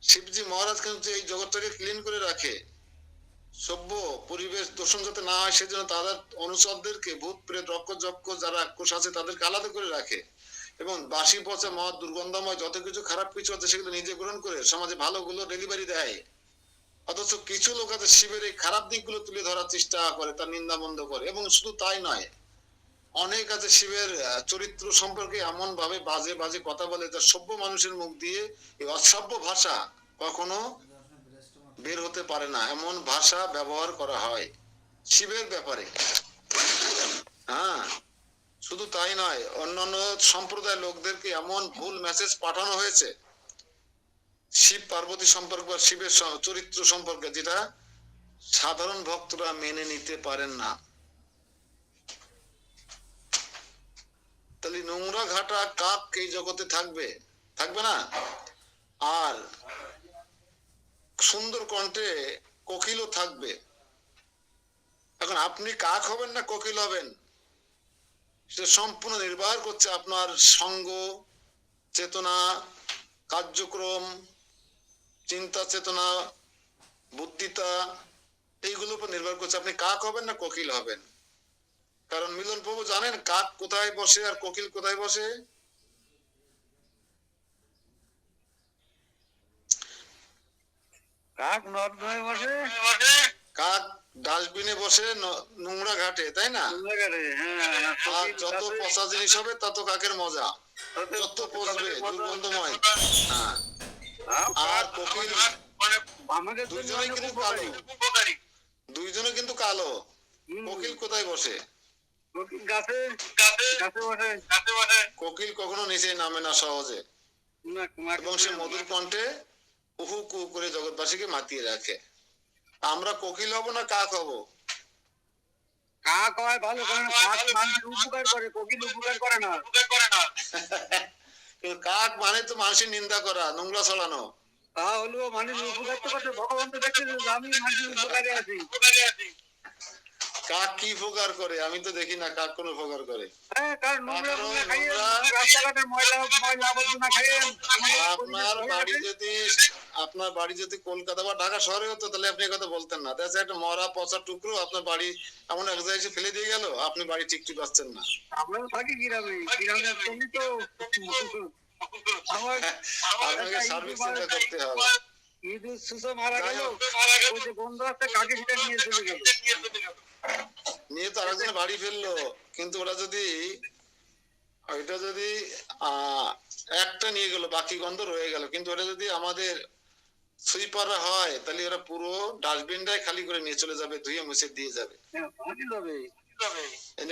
শিবজি মহারাজ কিন্তু এই জগৎটাকে ক্লিন করে রাখে, সভ্য পরিবেশ দূষণ যাতে না হয় সেজন্য তাদের অনুচরদেরকে, ভূত প্রেত রক্ষ যক্ষ যারা রাক্ষস আছে তাদেরকে আলাদা করে রাখে, এবং বাসি পচা মদ দুর্গন্ধময় যত কিছু খারাপ কিছু আছে সেগুলো নিজে গ্রহণ করে সমাজে ভালো গুলো ডেলিভারি দেয়। অথচ কিছু লোক আছে শিবের এই খারাপ দিকগুলো তুলে ধরার চেষ্টা করে, তার নিন্দা মন্দ করে। এবং শুধু তাই নয়, অনেক আছে শিবের চরিত্র সম্পর্কে এমন ভাবে বাজে বাজে কথা বলে, যা সভ্য মানুষের মুখ দিয়ে এই অসভ্য ভাষা কখনো বের হতে পারে না, এমন ভাষা ব্যবহার করা হয় শিবের ব্যাপারে। হ্যাঁ, শুধু তাই নয়, অন্যান্য সম্প্রদায়ের লোকদেরকে এমন ভুল মেসেজ পাঠানো হয়েছে শিব পার্বতী সম্পর্কে বা শিবের চরিত্র সম্পর্কে, যেটা সাধারণ ভক্তরা মেনে নিতে পারেন না। তাহলে নোংরা ঘাটা কাক এই জগতে থাকবে, থাকবে না? আর সুন্দর কণ্ঠে কোকিলও থাকবে। এখন আপনি কাক হবেন না কোকিল হবেন, সেটা সম্পূর্ণ নির্ভর করছে আপনার সঙ্গ, চেতনা, কার্যক্রম, চিন্তা চেতনা, বুদ্ধিতা, এইগুলোর উপর নির্ভর করছে আপনি কাক হবেন না কোকিল হবেন। কারণ মিলন প্রভু জানেন কাক কোথায় বসে আর কোকিল কোথায় বসে? কাক নর্দমায় বসে, কাক ডাস্টবিনে বসে নোংরা ঘাটে, তাই না? আর যত পচা জিনিস হবে তত কাকের মজা, যত পচবে দুর্গন্ধময়। হ্যাঁ, আর কোকিল আমাদের দুইজনে কিন্তু কালো, দুইজনে কিন্তু কালো। কোকিল কোথায় বসে? গাছে গাছে বসে। কোকিল কখনো নিচে নামে না সহজে, এবং সে মধুর কণ্ঠে কুহু কুহু করে জগৎবাসীকে মাতিয়ে রাখে। আমরা কোকিল হব না কাক হব? কাক হয় ভালো, কারণ কাক মানুষের উপকার করে, কোকিল উপকার করে না। কিন্তু কাক মানে তো মানুষের নিন্দা করা, নোংরা ছড়ানো। তা হলেও মানুষের উপকার তো করছে, ভগবান তো দেখছে যে আমি মানুষের উপকারে আছি। কাক কি উপকার করে? আমি তো দেখি না কাক কোন উপকার করে। হ্যাঁ, কারণ নোংরা নোংরা খাইয়ে, রাস্তাঘাটের ময়লা ময়লা আবর্জনা খাইয়ে। আপনার বাড়ি যদি কলকাতা বা ঢাকা শহরে হতো তাহলে আপনি কথা বলতেন না। দেখা যায় একটা মরা পচা টুকরো আপনার বাড়ি এমন এক জায়গায় এসে ফেলে দিয়ে গেল, আপনি বাড়ি ঠিকঠাক পাচ্ছেন না। আমরা থাকি গ্রামে, গ্রামের জমি তো আমার আপনাকে সার্ভিস চিন্তা করতে হবে। ইঁদুর সুসো মারা গেল, ওই যে বন্ধু একটা কাকে সেটা নিয়ে চলে গেল, নিয়ে তো আরেকজন বাড়ি ফেললো। কিন্তু ওরা যদি ওইটা যদি একটা নিয়ে গেল, বাকি গন্ধ রয়ে গেল। কিন্তু ওটা যদি আমাদের সুইপাররা হয় তাহলে ওরা পুরো ডাস্টবিনটাই খালি করে নিয়ে চলে যাবে, ধুয়ে মুছে দিয়ে যাবে।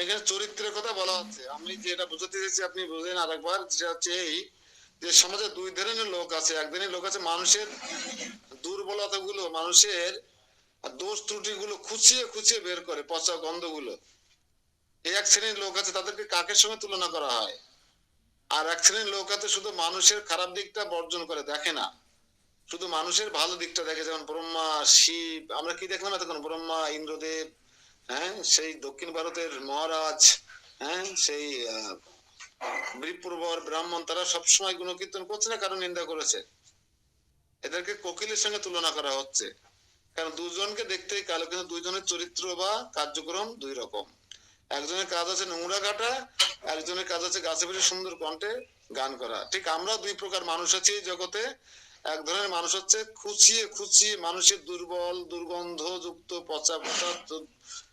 এখানে চরিত্রের কথা বলা হচ্ছে। আমি যেটা বুঝাতে চাইছি আপনি বুঝলেন আরেকবার, যেটা হচ্ছে এই যে সমাজে দুই ধরনের লোক আছে। এক ধরনের লোক আছে মানুষের দুর্বলতা গুলো, মানুষের দোষ ত্রুটি গুলো খুঁচিয়ে খুঁচিয়ে বের করে, পচা গন্ধ গুলো। এই এক শ্রেণীর লোক আছে, তাদেরকে কাকের সঙ্গে তুলনা করা হয়। আর এক শ্রেণীর লোক আছে শুধু মানুষের খারাপ দিকটা বর্জন করে, দেখে না, শুধু মানুষের ভালো দিকটা দেখে। যেমন ব্রহ্মা, শিব, আমরা কি দেখলাম এতক্ষণ? ব্রহ্মা, ইন্দ্রদেব, হ্যাঁ, সেই দক্ষিণ ভারতের মহারাজ, হ্যাঁ, সেই বৃহঃপুরবর ব্রাহ্মণ, তারা সবসময় গুণকীর্তন করছে না, কারণ নিন্দা করেছে। এদেরকে কোকিলের সঙ্গে তুলনা করা হচ্ছে, কারণ দুজনকে দেখতেই কালো, কিন্তু দুইজনের চরিত্র বা কার্যক্রম দুই রকম। একজনের কাজ আছে নোংরা কাটা, একজনের কাজ আছে গাছে বসে সুন্দর কণ্ঠে গান করা। ঠিক আমরা দুই প্রকার মানুষ আছি এই জগতে। এক ধরনের মানুষ হচ্ছে খুঁচিয়ে খুঁচিয়ে মানুষের দুর্বল, দুর্গন্ধ যুক্ত, পচা পচা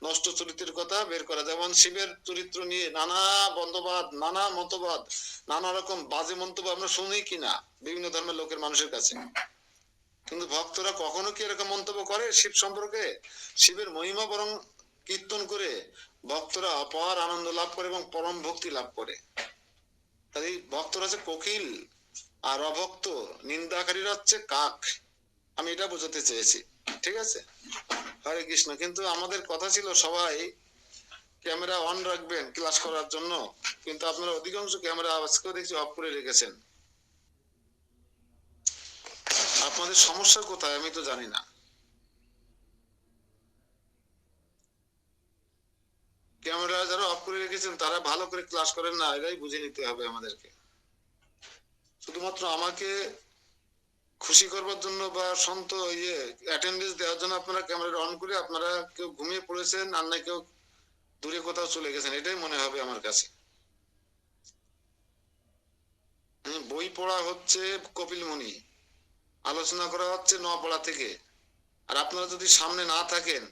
নষ্ট চরিত্রের কথা বের করা। যেমন শিবের চরিত্র নিয়ে নানা বন্ধবাদ, নানা মতবাদ, নানা রকম বাজে মন্তব্য আমরা শুনি কিনা বিভিন্ন ধর্মের লোকের মানুষের কাছে। কিন্তু ভক্তরা কখনো কি এরকম মন্তব্য করে শিব সম্পর্কে? শিবের মহিমা বরং কীর্তন করে ভক্তরা অপার আনন্দ লাভ করে এবং পরম ভক্তি লাভ করে। তাই ভক্তরা হচ্ছে কোকিল, আর অভক্ত নিন্দাকারীরা হচ্ছে কাক। আমি এটা বোঝাতে চেয়েছি, ঠিক আছে? হরে কৃষ্ণ। কিন্তু আমাদের কথা ছিল সবাই ক্যামেরা অন রাখবেন ক্লাস করার জন্য, কিন্তু আপনারা অধিকাংশ ক্যামেরা আজকেও দেখছি অফ করে রেখেছেন। আপনাদের সমস্যা কোথায় আমি তো জানি না। ক্যামেরা যারা অফ করে রেখেছেন তারা ভালো করে ক্লাস করেন না, এটাই বুঝে নিতে হবে আমাদেরকে। শুধুমাত্র আমাকে খুশি করবার জন্য বা সন্ত অ্যাটেন্ডেন্স দেওয়ার জন্য আপনারা ক্যামেরা অন করে আপনারা কেউ ঘুমিয়ে পড়েছেন, আর না কেউ দূরে কোথাও চলে গেছেন, এটাই মনে হবে আমার কাছে। বই পড়া হচ্ছে কপিল মুনি, আলোচনা করা হচ্ছে নপড়া থেকে, আর আপনারা যদি সামনে না থাকেন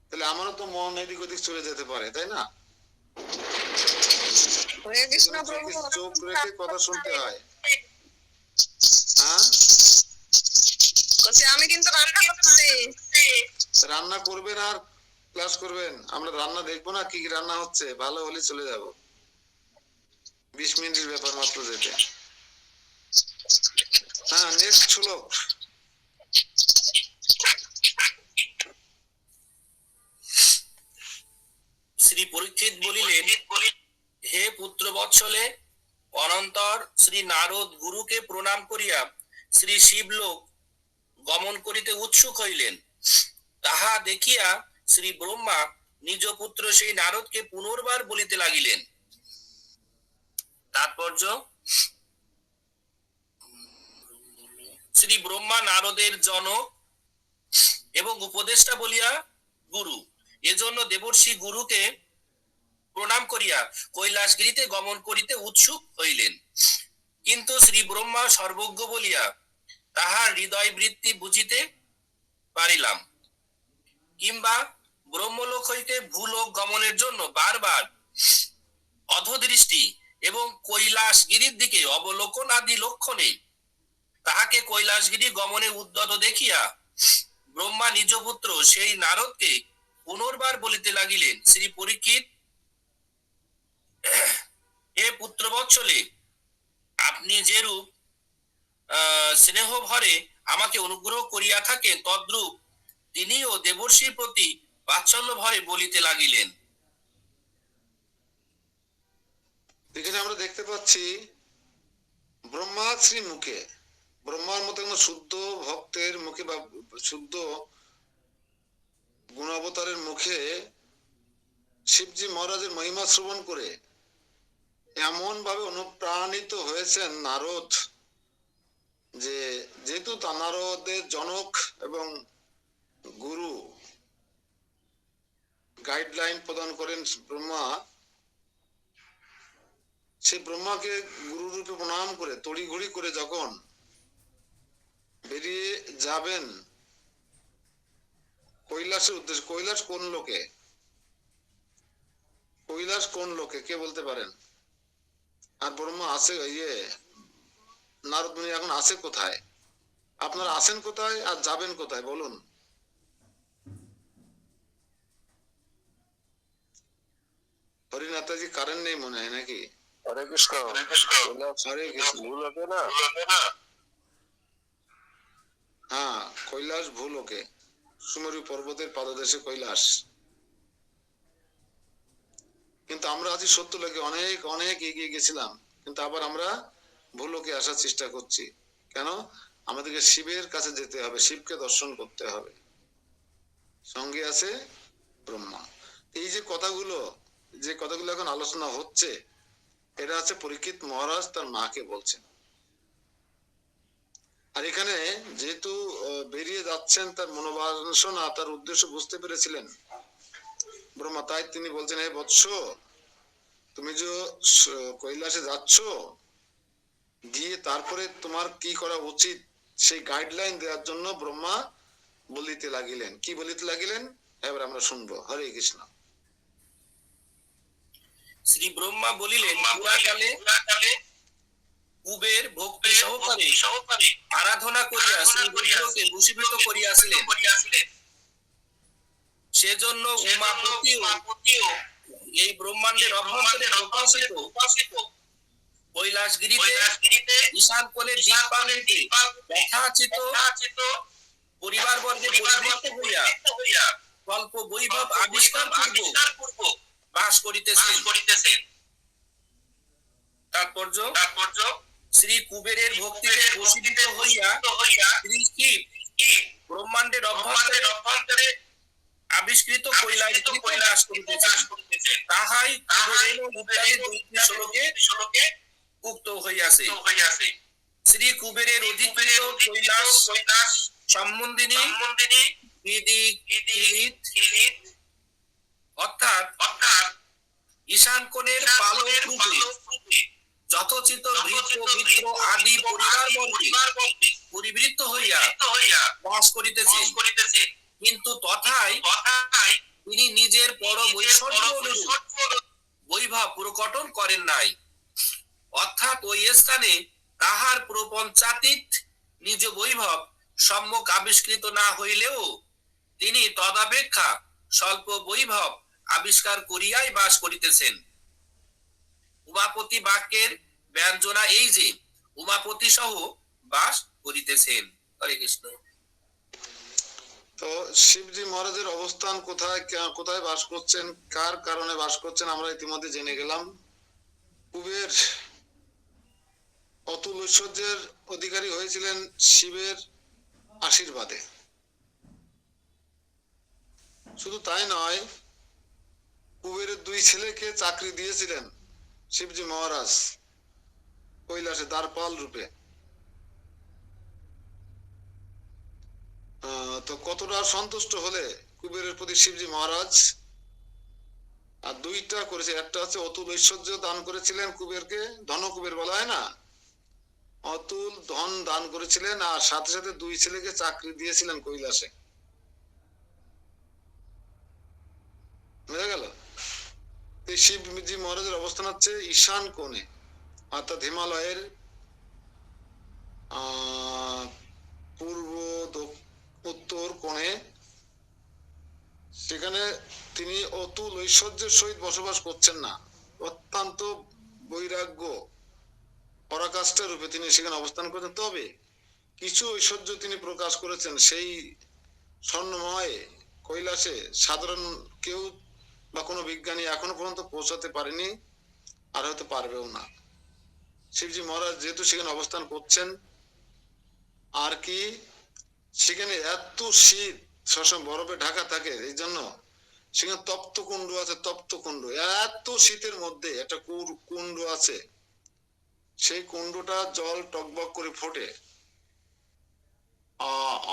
তাহলে আমারও তো মন এদিক ওদিক চলে যেতে পারে, তাই না? হরে কৃষ্ণ প্রভু চোখ রেখে কথা শুনতে হয়। হ্যাঁ, বলছি আমি কিন্তু রান্না করতেছি। রান্না করবেন আর ক্লাস করবেন। আমরা রান্না দেখবো না কি কি রান্না হচ্ছে, ভালো হলে চলে যাব। 20 মিনিটের ব্যাপার মাত্র যেতে। হ্যাঁ, নেক্সট হলো শ্রী পরীক্ষিত বলিলেন, হে পুত্র বৎসলে, অনন্তর শ্রী নারদ গুরুকে প্রণাম করিয়া শ্রী শিবলোক গমন করিতে উৎসুক হইলেন। তাহা দেখিয়া শ্রী ব্রহ্মা নিজ পুত্র সেই নারদকে পুনর্বার বলিতে লাগিলেন। তাৎপর্য: শ্রী ব্রহ্মা নারদের জনক এবং উপদেষ্টা বলিয়া গুরু, এজন্য দেবর্ষি গুরুকে প্রণাম করিয়া কৈলাসগিরিতে গমন করিতে উৎসুক হইলেন। কিন্তু শ্রী ব্রহ্মা সর্বজ্ঞ বলিয়া তাহার হৃদয় বৃত্তি বুঝিতে পারিলাম, কিংবা ব্রহ্মলোক হইতে ভূলোক গমনের জন্য বারবার অধদৃষ্টি এবং কৈলাসগিরির দিকে অবলোকন আদি লক্ষণে তাহাকে কৈলাসগিরি গমনে উদ্যত দেখিয়া ব্রহ্মা নিজ পুত্র সেই নারদকে পুনর্বার বলিতে লাগিলেন, শ্রী পরীক্ষিত, হে পুত্র বৎসলে, আপনি যেরূপ স্নেহ ভরে আমাকে অনুগ্রহ করিয়া থাকেন, তদ্রূপ তিনিও দেবর্ষির প্রতি বাৎসল্য ভরে বলিতে লাগিলেন। এখানে আমরা দেখতে পাচ্ছি ব্রহ্মাশ্রী মুখে, ব্রহ্মার মতো কোনো শুদ্ধ ভক্তের মুখে বা শুদ্ধ গুণাবতারের মুখে শিবজি মহারাজের মহিমা শ্রবণ করে এমন ভাবে অনুপ্রাণিত হয়েছেন নারদ, যে যেহেতু নারদের জনক এবং গুরু, গাইডলাইন প্রদান করেন ব্রহ্মা, সে ব্রহ্মাকে গুরু রূপে প্রণাম করে তড়িঘড়ি করে যখন বেরিয়ে যাবেন কৈলাসের উদ্দেশ্যে। কৈলাস কোন লোকে? কৈলাস কোন লোকে কে বলতে পারেন? আর ব্রহ্মা আছে নারদ মুনি এখন আছে কোথায়? আপনারা আছেন কোথায় আর যাবেন কোথায় বলুন? হরিনাথাজি কারেন্ট নেই মনে হয় নাকি? হরে কৃষ্ণ। হরে কৃষ্ণ। ভুল হবে না? হ্যাঁ, কৈলাস ভূলোকে, সুমেরু পর্বতের পাদদেশে কৈলাস। কিন্তু আমরা আজ সত্য লোকে অনেক অনেক এগিয়ে গেছিলাম, কিন্তু আবার আমরা ভূলোকে আসার চেষ্টা করছি। কেন? আমাদেরকে শিবের কাছে যেতে হবে, শিবকে দর্শন করতে হবে। সঙ্গে আছে ব্রহ্মা। এই যে কথাগুলো এখন আলোচনা হচ্ছে, এটা আছে পরীক্ষিত মহারাজ তার মাকে বলছেন। আর এখানে যেহেতু বেরিয়ে যাচ্ছেন, তার মনোবাসনা, তার উদ্দেশ্য বুঝতে পেরেছিলেন ব্রহ্মা, তাই তিনি বলছেন, হে বৎস, তুমি যে কৈলাসে যাচ্ছ, গিয়ে তারপরে তোমার কি করা উচিত সেই গাইডলাইন দেওয়ার জন্য ব্রহ্মা বলিতে লাগিলেন। কি বলিতে লাগিলেন এবার আমরা শুনবো। হরে কৃষ্ণ। শ্রী ব্রহ্মা বলিলেন, পুরাকালে কুবের ভক্তি সহকারে আরাধনা করিয়া শ্রী রুদ্রকে বশীভূত করিয়াছিলেন। সেজন্য উমাপতিও এই ব্রহ্মাণ্ডের অভ্যন্তরে প্রকাশিত কৈলাসগিরিতে ঈশান কোণের দিকপালটিতে যথাচিত পরিবারবর্গে পরিবৃত্ত হইয়া স্বল্প বৈভব আবিষ্কার পূর্বক বাস করিতেছেন। তাৎপর্য: শ্রী কুবেরের ভক্তিতে বশীভূত হইয়া শ্রী শিব ব্রহ্মাণ্ডের অভ্যন্তরে আবিষ্কৃত কৈলাসগিরিতে বাস করিতেছেন। তাহাই কুবেরের ইত্যাদি দৈত্য শ্লোকে উক্ত হইয়াছে। শ্রী কুবেরের অধিকৃত কৈলাস সম্বন্ধিনী অর্থাৎ ঈশান কোণের পালক রূপে যথোচিত ভৃত্য মিত্র আদি পরিবারবর্গে পরিবৃত্ত হইয়া বাস করিতেছেন, কিন্তু তথায় তিনি নিজের পরম ঐশ্বর্য অনুরূপ বৈভব প্রকটন করেন নাই। অর্থাৎ ওই স্থানে তাহার প্রপঞ্চাতীত নিজ বৈভব সম্যক আবিষ্কৃত না হইলেও তিনি তদাপেক্ষা স্বল্প বৈভব আবিষ্কার করিয়াই বাস করিতেছেন। উমাপতি বাক্যের ব্যঞ্জনা এই যে উমাপতি সহ বাস করিতেছেন। হরে কৃষ্ণ। তো শিবজি মহারাজের অবস্থান কোথায়, কোথায় বাস করছেন, কার কারণে বাস করছেন আমরা ইতিমধ্যে জেনে গেলাম। কুবের অতুল ঐশ্বর্যের অধিকারী হয়েছিলেন শিবের আশীর্বাদে। শুধু তাই নয়, কুবেরের দুই ছেলেকে চাকরি দিয়েছিলেন শিবজি মহারাজ কৈলাসে দ্বারপাল রূপে। তো কতটা সন্তুষ্ট হলে কুবেরের প্রতি শিবজি মহারাজ, আর দুইটা করেছে, একটা হচ্ছে অতুল ঐশ্বর্য দান করেছিলেন কুবেরকে, ধন কুবের বলা হয় না, অতুল ধন দান করেছিলেন, আর সাথে সাথে দুই ছেলেকে চাকরি দিয়েছিলেন কৈলাসে। বুঝা গেল? এই শিবজি মহারাজের অবস্থান হচ্ছে ঈশান কোণে, অর্থাৎ হিমালয়ের পূর্ব উত্তর কোণে। সেখানে তিনি অতুল ঐশ্বর্যের সহিত বসবাস করছেন না, অত্যন্ত বৈরাগ্য পরাকাষ্ঠা রূপে তিনি সেখানে অবস্থান করছেন। তবে কিছু ঐশ্বর্য তিনি প্রকাশ করেছেন সেই স্বর্ণময় কৈলাসে, সাধারণ কেউ বা কোনো বিজ্ঞানী এখনো পর্যন্ত পৌঁছাতে পারেনি, আর হয়তো পারবেও না। শিবজি মহারাজ যেহেতু সেখানে অবস্থান করছেন, আর কি সেখানে এত শীত, সবসময় বরফে ঢাকা থাকে, এই জন্য সেখানে তপ্ত কুণ্ড আছে। তপ্ত কুণ্ড, এত শীতের মধ্যে একটা কুণ্ড আছে, সেই কুণ্ডটা জল টকবক করে ফোটে।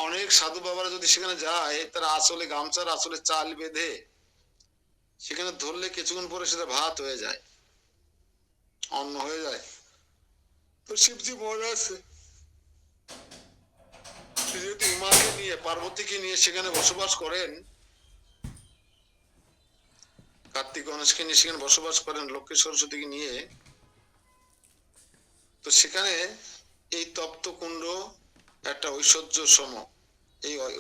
অনেক সাধু বাবারা যদি সেখানে যায়, তারা আসলে গামছার আসলে চাল বেঁধে সেখানে ধরলে কিছুক্ষণ পরে সেটা ভাত হয়ে যায়, অন্ন হয়ে যায়। তো শিবজি মহারাজ যেহেতু উমাকে নিয়ে, পার্বতীকে নিয়ে সেখানে বসবাস করেন, কার্তিক গণেশকে নিয়ে সেখানে বসবাস করেন, লক্ষ্মী সরস্বতীকে নিয়ে, তো সেখানে এই তপ্ত কুণ্ড একটা ঐশ্বর্য সম।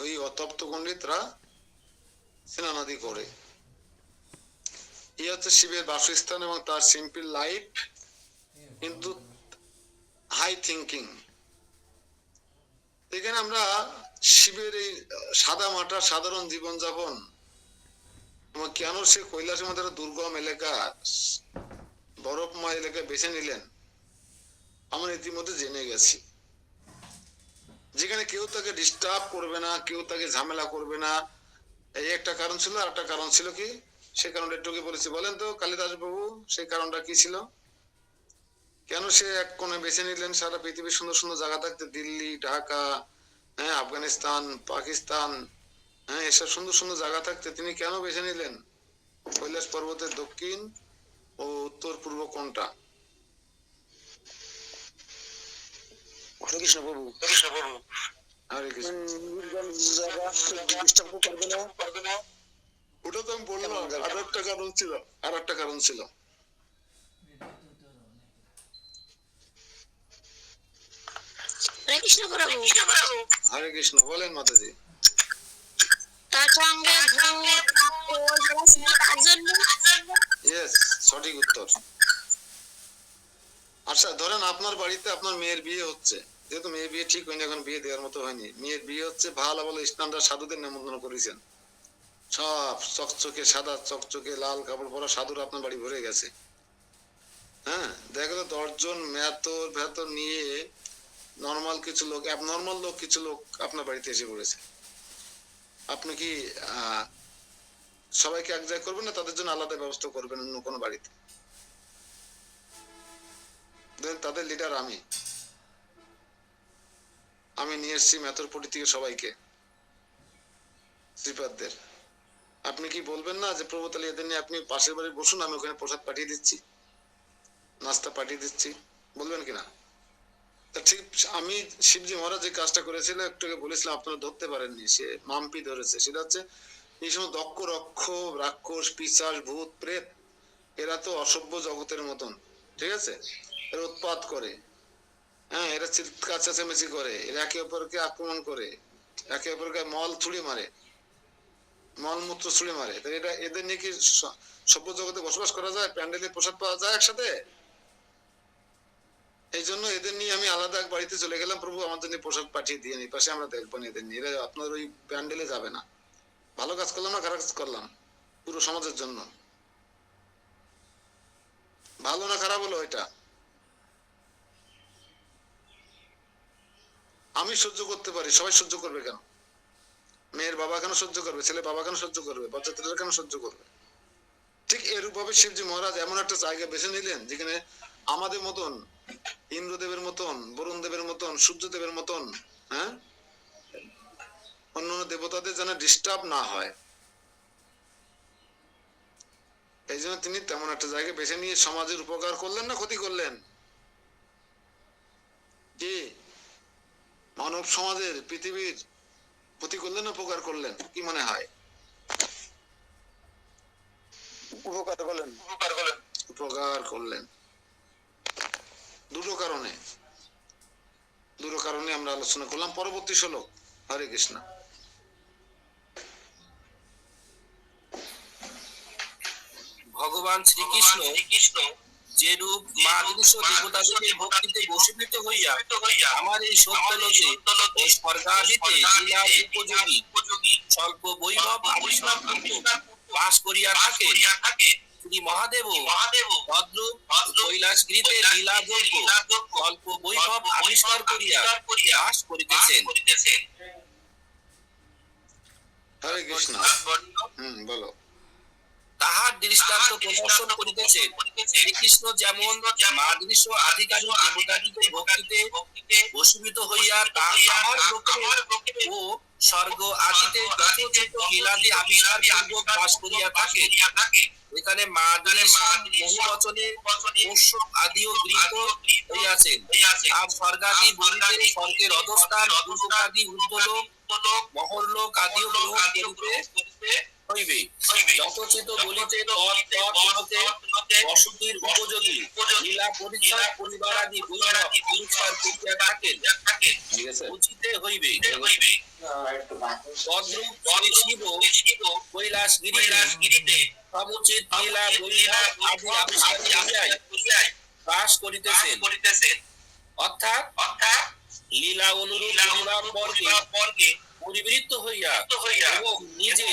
এই অতপ্ত কুণ্ডে তারা স্নানাদি করে। এই হচ্ছে শিবের বাসস্থান এবং তার সিম্পল লাইফ, কিন্তু হাই থিঙ্কিং। এখানে আমরা শিবের এই সাদা মাটা সাধারণ জীবনযাপন, কেন সে কৈলাসের মধ্যে দুর্গম এলাকা, বরফময় এলাকা বেছে নিলেন, আমরা ইতিমধ্যে জেনে গেছি। যেখানে কেউ তাকে ডিস্টার্ব করবে না, কেউ তাকে ঝামেলা করবে না, এই একটা কারণ ছিল। আর একটা কারণ ছিল কি, সে কারণটা একটু বলেছি, বলেন তো কালিদাস বাবু, সেই কারণটা কি ছিল? কেন সে এক কোণে বেছে নিলেন? সারা পৃথিবীর সুন্দর সুন্দর জায়গা থাকতে, দিল্লি, ঢাকা, হ্যাঁ, আফগানিস্তান, পাকিস্তান, হ্যাঁ, এসব সুন্দর সুন্দর জায়গা থাকতে তিনি কেন বেছে নিলেন কৈলাস পর্বতের দক্ষিণ ও উত্তর পূর্ব কোণটা? হরে কৃষ্ণ প্রভু। হরে কৃষ্ণ। ডিস্টার্ব করবে না। ওটা তো আমি বললাম, আর একটা কারণ ছিল, আর একটা কারণ ছিল। হরে কৃষ্ণ প্রভু। হরে কৃষ্ণ, বলেন মাতাজি। তার সঙ্গে তার জন্য ইয়েস, সঠিক উত্তর। আচ্ছা, ধরেন আপনার বাড়িতে আপনার মেয়ের বিয়ে হচ্ছে, যেহেতু মেয়ের বিয়ে ঠিক হয়নি, এখন বিয়ে দেওয়ার মতো হয়নি, মেয়ের বিয়ে হচ্ছে, ভালো ভালো স্ট্যান্ডার্ড সাধুদের নিমন্ত্রণ করেছেন, সব চকচকে সাদা চকচকে লাল কাপড় পরা সাধুরা আপনার বাড়ি ভরে গেছে। হ্যাঁ, দেখা গেল 10 জন মেথর ভেতর নিয়ে নর্মাল কিছু লোক, অ্যাবনর্মাল লোক কিছু লোক আপনার বাড়িতে এসে পড়েছে। আপনি কি সবাইকে এক জায়গায় করবেন না তাদের জন্য আলাদা ব্যবস্থা করবেন অন্য কোনো বাড়িতে? তাদের লিডার আমি নিয়ে এসছি মেথরপটি থেকে সবাইকে, শ্রীপাদদের। আপনি কি বলবেন না যে প্রভু তাহলে এদের নিয়ে আপনি পাশের বাড়ি বসুন, আমি ওখানে প্রসাদ পাঠিয়ে দিচ্ছি, নাস্তা পাঠিয়ে দিচ্ছি, বলবেন কিনা? তা ঠিক আমি শিবজি মহারাজ যে কাজটা করেছিল একটু আগে বলেছিলাম, আপনারা ধরতে পারেননি, সে মাম্পি ধরেছে। সেটা হচ্ছে এই সময় দক্ষ রক্ষ রাক্ষস পিশাচ ভূত প্রেত এরা তো অসভ্য জগতের মতন, ঠিক আছে, এরা উৎপাত করে, হ্যাঁ, এরা চিৎকার চেঁচামেচি করে, এরা একে অপরকে আক্রমণ করে, একে অপরকে মল ছুড়ে মারে, মলমূত্র ছুড়ে মারে। তো এটা এদের নিয়ে কি সভ্য জগতে বসবাস করা যায়? প্যান্ডেলে প্রসাদ পাওয়া যায় একসাথে? এই জন্য এদের নিয়ে আমি আলাদা এক বাড়িতে চলে গেলাম, প্রভু আমার জন্য প্রসাদ পাঠিয়ে দিয়ে নি, পাশে আমরা দেখবো না এদের নিয়ে, এরা আপনার ওই প্যান্ডেলে যাবে না। ভালো কাজ করলাম না খারাপ কাজ করলাম পুরো সমাজের জন্য? ভালো না খারাপ হলো এটা? আমি সহ্য করতে পারি, সবাই সহ্য করবে কেন? মেয়ের বাবা কেন সহ্য করবে? ছেলে বাবা কেন সহ্য করবে? বাচ্চাদের কেন সহ্য করবে? ঠিক এরূপ ভাবে শিবজি মহারাজ এমন একটা জায়গা বেছে নিলেন যেখানে আমাদের মতন, ইন্দ্রদেবের মতন, বরুণ দেবের মতন, সূর্যদেবের মতন, হ্যাঁ, অন্যান্য দেবতাদের যেন ডিস্টার্ব না হয়। এই জন্য তিনি তেমন একটা জায়গা বেছে নিয়ে সমাজের উপকার করলেন না ক্ষতি করলেন? কি মানব সমাজের, পৃথিবীর ক্ষতি করলেন না উপকার করলেন? কি মনে হয়? উপকার করলেন। উপকার করলেন দুটো কারণে। দুটো কারণে আমরা আলোচনা করলাম। পরবর্তী শ্লোক। হরে কৃষ্ণ। ভগবান শ্রীকৃষ্ণ যেরূপ মা বিদুষ দেবতাদের ভক্তিতে বশীভূত হইয়া আমার এই সত্যলোকে ও স্বর্গাদিতে লীলা উপযোগী স্বল্প বৈভব আবিষ্কার বাস করিয়া থাকে, শ্রী মহাদেব তদ্রূপ কৈলাসগিরিতে লীলাযোগ্য স্বল্প বৈভব আবিষ্কার করিয়া বাস করিতেছেন। হরে কৃষ্ণ। বলো। তাহার দৃষ্টান্ত প্রদর্শন করিতেছেন। শ্রীকৃষ্ণ যেমন মা বিদুষ আধিকারিক দেবতাদিকে ভক্তিতে বশীভূত হইয়া তাহার লোকে ও স্বর্গ আদিতে যথোচিত লীলাদি আবিষ্কার পূর্বক বাস করিয়া থাকে, এখানে মা বিদুষা বহুবচনে পোষ্য আদিও গৃহীত হইয়াছেন। আর স্বর্গাদি বলিতে স্বর্গের অধস্থান, দুর্লোকাদি ঊর্ধ্বলোক, মহরলোক আদিও গ্রহণ করিতে হইবে। যথোচিত বলিতে বসতির উপযোগী লীলা পরিচয় পরিবার আদি বৈভব আবিষ্কার করিয়া থাকেন, বুঝিতে হইবে। তদ্রূপ শিব কৈলাসগিরিতে সমুচিত লীলা বৈভব আদি আবিষ্কার করিয়া বাস করিতেছেন। অর্থাৎ লীলা অনুরূপ বর্গে পরিবৃত্ত হইয়া এবং নিজে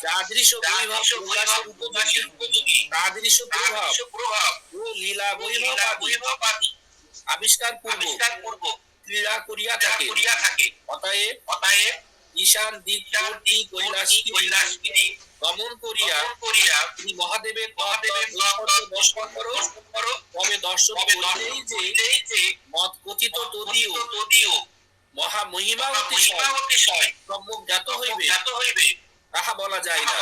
যাদৃশ বৈভব প্রকাশের উপযোগী তাদৃশ প্রভাব ও লীলা বৈভব আদি আবিষ্কার পূর্বক ক্রীড়া করিয়া থাকে। অতএব ঈশান দিকবর্তী কৈলাসগিরি গমন করিয়া তিনি মহাদেবের দর্শন করো, তবে দর্শন করিলেই যে মত কথিত তদীয় মহামহিমা অতিশয় সম্যক জ্ঞাত হইবে তাহা বলা যায় না।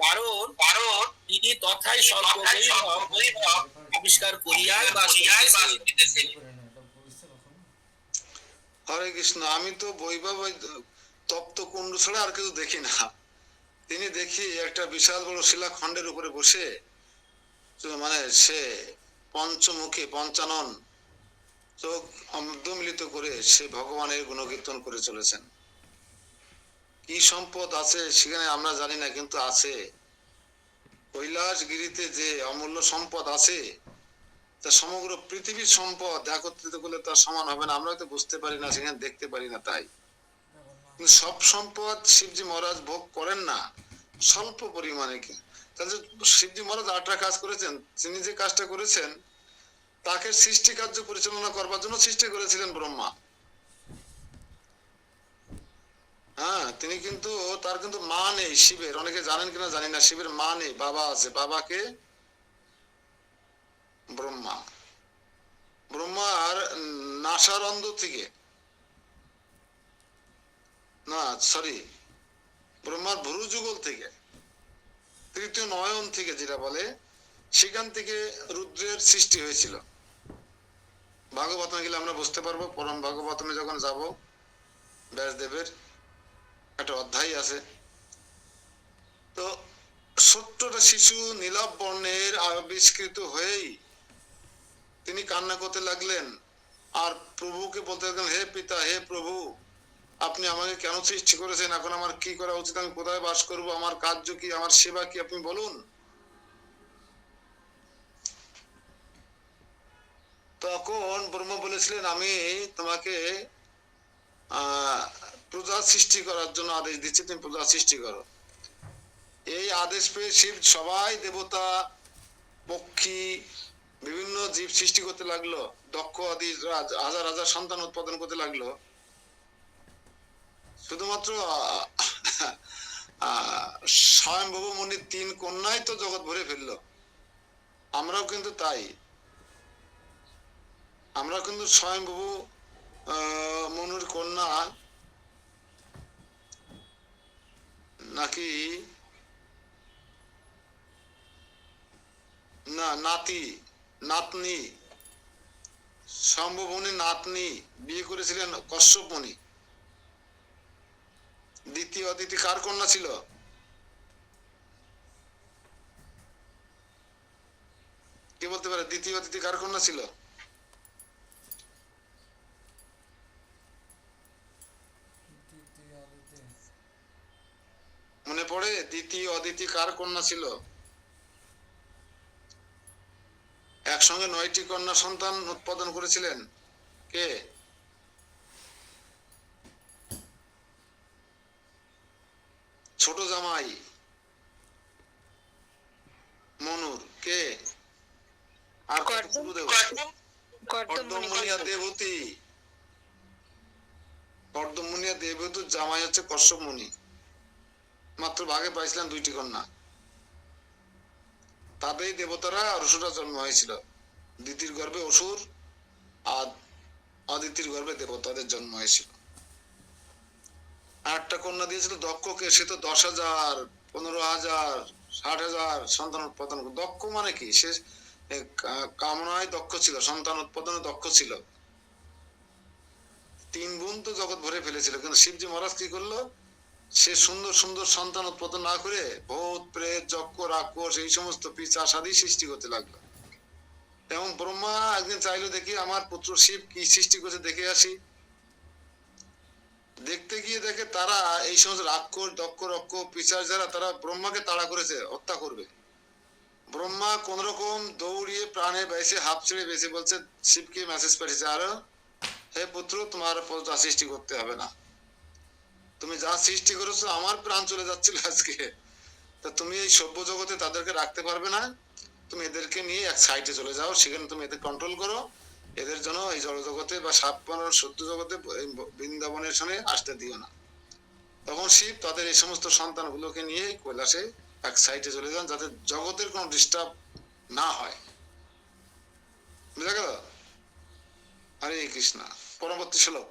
কারণ তিনি তথায় স্বল্প বৈভব আবিষ্কার করিয়া বাস করিতেছেন। হরে কৃষ্ণ। আমি তো বৈভব তপ্ত কুণ্ড ছাড়া আর কিছু দেখি না। তিনি দেখি একটা বিশাল বড় শিলাখণ্ডের উপরে বসে, মানে সে পঞ্চমুখী পঞ্চানন চোখ মিলিত করে সে ভগবানের গুণকীর্তন করে চলেছেন। কি সম্পদ আছে সেখানে আমরা জানি না, কিন্তু আছে। কৈলাসগিরিতে যে অমূল্য সম্পদ আছে, তা সমগ্র পৃথিবীর সম্পদ একত্রিত করলে তার সমান হবে না। আমরা হয়তো বুঝতে পারি না, সেখানে দেখতে পারি না, তাই। কিন্তু সব সম্পদ শিবজি মহারাজ ভোগ করেন না, স্বল্প পরিমাণে। তাহলে শিবজি মহারাজ আটটা কাজ করেছেন। তিনি যে কাজটা করেছেন, তাকে সৃষ্টি কার্য পরিচালনা করবার জন্য সৃষ্টি করেছিলেন ব্রহ্মা। হ্যাঁ, তিনি কিন্তু তার কিন্তু মা নেই শিবের। অনেকে জানেন কিনা জানি না, শিবের মা নেই, বাবা আছে। বাবাকে ব্রহ্মা। ব্রহ্মার নাসারন্ধ্র থেকে, না সরি, ব্রহ্মার ভ্রু যুগল থেকে, তৃতীয় নয়ন থেকে যেটা বলে, সেখান থেকে রুদ্রের সৃষ্টি হয়েছিল। ভাগবতমে গেলে আমরা বুঝতে পারবো। পরম ভাগবতমে যখন যাব, ব্যাসদেবের একটা অধ্যায় আছে। তো ছোট্টটা শিশু নীলাভ বর্ণের আবিষ্কৃত হয়েই তিনি কান্না করতে লাগলেন, আর প্রভুকে বলতে লাগলেন, হে পিতা, হে প্রভু, আপনি আমাকে কেন সৃষ্টি করেছেন? এখন আমার কি করা উচিত? আমি কোথায় বাস করব? আমার কার্য কি? আমার সেবা কি? আপনি বলুন। তখন ব্রহ্মা বলেছিলেন, আমি তোমাকে প্রজা সৃষ্টি করার জন্য আদেশ দিচ্ছি, তুমি প্রজা সৃষ্টি করো। এই আদেশ পেয়ে শিব সবাই দেবতা, পক্ষী, বিভিন্ন জীব সৃষ্টি করতে লাগলো। দক্ষ আদি হাজার হাজার সন্তান উৎপাদন করতে লাগলো। শুধুমাত্র স্বয়ংভব মুনির 3 কন্যাই তো জগৎ ভরে ফেললো। আমরাও কিন্তু তাই। আমরা কিন্তু স্বয়ংভব মনুর কন্যা নাকি না নাতি নাতনি, সম্ভব মুনির নাতনি বিয়ে করেছিলেন কশ্যপ মুনি। দ্বিতীয় অদিতি কার কন্যা ছিল? কে বলতে পারে দ্বিতীয় অদিতি কার কন্যা ছিল? মনে পড়ে দ্বিতীয় অদিতি কার কন্যা ছিল? একসঙ্গে 9টি কন্যা সন্তান উৎপাদন করেছিলেন কে? ছোট জামাই মনুর কে? আর কর্দমমুনি আর দেবতী। কর্দমমুনি আর দেবতীর জামাই হচ্ছে কশ্যপ মুনি। মাত্র ভাগে পাইছিলেন 2টি কন্যা। তাতেই দেবতারা আর অসুরা জন্ম হয়েছিল। দিতির গর্ভে অসুর আর অদিতির গর্ভে দেবতাদের জন্ম হয়েছিল। আরেকটা কন্যা দিয়েছিল দক্ষকে, সে তো 10,000, 15,000, 60,000 সন্তান উৎপাদন। দক্ষ মানে কি? সে কামনায় দক্ষ ছিল, সন্তান উৎপাদনে দক্ষ ছিল। 3 গুণ তো জগৎ ভরে ফেলেছিল। কিন্তু শিবজি মহারাজ কি করলো? সে সুন্দর সুন্দর সন্তান উৎপাদন না করে ভূত প্রেত যক্ষ রাক্ষস এই সমস্ত পিশাচ আদি সৃষ্টি করতে লাগলো। তেমন ব্রহ্মা একদিন চাইলো, দেখি আমার পুত্র শিব কি সৃষ্টি করছে, দেখে আসি। দেখতে গিয়ে দেখে তারা এই সমস্ত রাক্ষস দক্ষ রক্ষ পিশাচ যারা, তারা ব্রহ্মাকে তাড়া করেছে, হত্যা করবে। ব্রহ্মা কোন রকম দৌড়িয়ে প্রাণে বেঁচে, হাফ ছেড়ে বেঁচে বলছে, শিবকে মেসেজ পাঠিয়েছে, আর হে পুত্র, তোমার প্রজা সৃষ্টি করতে হবে না। তুমি যা সৃষ্টি করেছো, আমার প্রাণ চলে যাচ্ছিল আজকে, তা তুমি এই সভ্য জগতে তাদেরকে রাখতে পারবে না। তুমি এদেরকে নিয়ে এক সাইডে চলে যাও, সেখানে তুমি এদের কন্ট্রোল করো। এদের জন্য এই জড় জগতে বা সাপন সত্য জগতে বৃন্দাবনের সঙ্গে আসতে দিও না। তখন শিব তাদের এই সমস্ত সন্তানগুলোকে নিয়ে কৈলাসে এক সাইডে চলে যান, যাতে জগতের কোনো ডিস্টার্ব না হয়। বুঝা গেল? হরে কৃষ্ণ। পরবর্তী শ্লোক।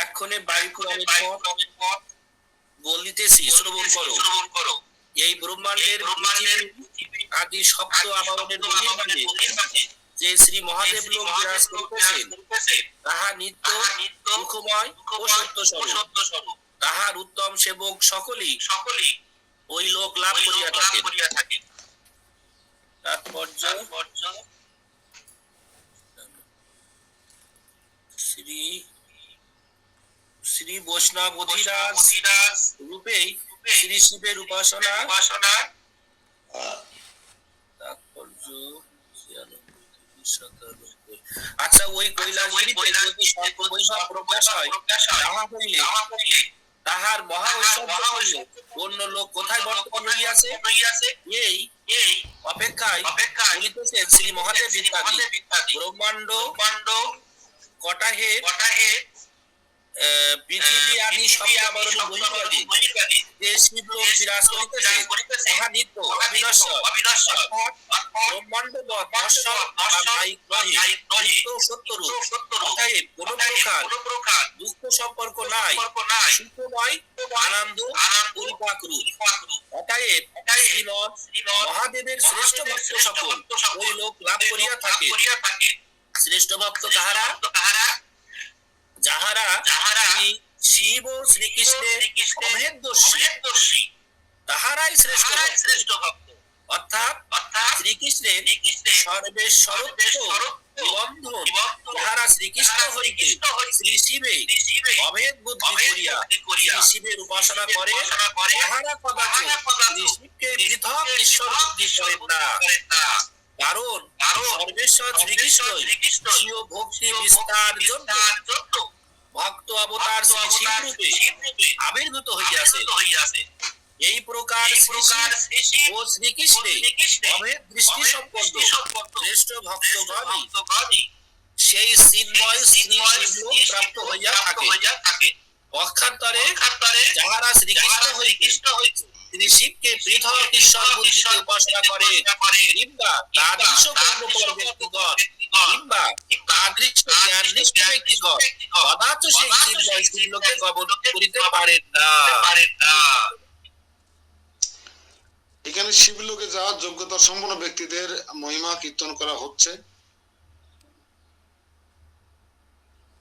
এক্ষণে বায়ু পুরাণের পর বলিতেছি, শ্রবণ করো। এই ব্রহ্মাণ্ডের আদি সপ্ত আবরণের বহির্ভাগে যে শ্রী মহাদেব লোক বিরাজ করিতেছেন, তাহা নিত্য সুখময় ও সত্য স্বরূপ। তাহার উত্তম সেবক সকলেই ওই লোক লাভ করিয়া থাকেন। তাৎপর্য: শ্রী শ্রী বৈষ্ণব অধিরাজ রূপে শ্রী শিবের উপাসনা। তাৎপর্য: আচ্ছা, ওই কৈলাসগিরিতে যদি সর্ববৈভব প্রকাশ হয়, তাহা হইলে তাহার মহা ঐশ্বর্য হইলে অন্য লোক কোথায় বর্তমান হইয়াছে, এই অপেক্ষায় বলিতেছেন শ্রী মহাদেব ইত্যাদি ব্রহ্মাণ্ড কটাহে পৃথিবী আদি সপ্তাবরণের বহির্ভাগে যে শিবলোক বিরাজ করিতেছে, তাহা নিত্য অবিনশ্বর, অর্থাৎ ব্রহ্মাণ্ড নশ্বর আর নায়িক নহে, নিত্য সত্যরূপ। অতএব কোন প্রকার দুঃখ সম্পর্ক নাই, সুখময়, আনন্দ পরিপাক অতএব শ্রীমৎ মহাদেবের শ্রেষ্ঠ ভক্ত সকল ওই লোক লাভ করিয়া থাকে। শ্রেষ্ঠ ভক্ত কাহারা? যাহারা শ্রী শিব ও শ্রীকৃষ্ণের অভেদদর্শী, তাহারাই শ্রেষ্ঠ ভক্ত। অর্থাৎ শ্রীকৃষ্ণের সর্বেশ্বরত্ব নিবন্ধন যাহারা শ্রীকৃষ্ণ হইতে শ্রী শিবে অভেদ বুদ্ধি করিয়া শ্রী শিবের উপাসনা করে, তাহারা কদাচিৎ শ্রী শিবকে পৃথক ঈশ্বর বুদ্ধি করেন না। কারণ সর্বেশ্বর শ্রীকৃষ্ণই স্বীয় ভক্তি বিস্তার জন্য ভক্ত অবতার শ্রী শিব রূপে আবির্ভূত হইয়াছে। এই প্রকার শ্রী শিব ও শ্রীকৃষ্ণে অভেদ দৃষ্টি সম্পন্ন শ্রেষ্ঠ ভক্তগণই সেই চিন্ময় শ্রী শিবলোক প্রাপ্ত হইয়া থাকে। পক্ষান্তরে যাহারা শ্রীকৃষ্ণ হইতে শ্রী শিবকে পৃথক ঈশ্বর বুদ্ধিতে উপাসনা করে, কিংবা তাদৃশ পূর্ণপর ব্যক্তিগণ, কিংবা তাদৃশ জ্ঞাননিষ্ঠ ব্যক্তিগণ কদাচ সেই চিন্ময় শিবলোকে গমন করিতে পারেন না। এখানে শিবলোকে যাওয়ার যোগ্যতা সম্পন্ন ব্যক্তিদের মহিমা কীর্তন করা হচ্ছে।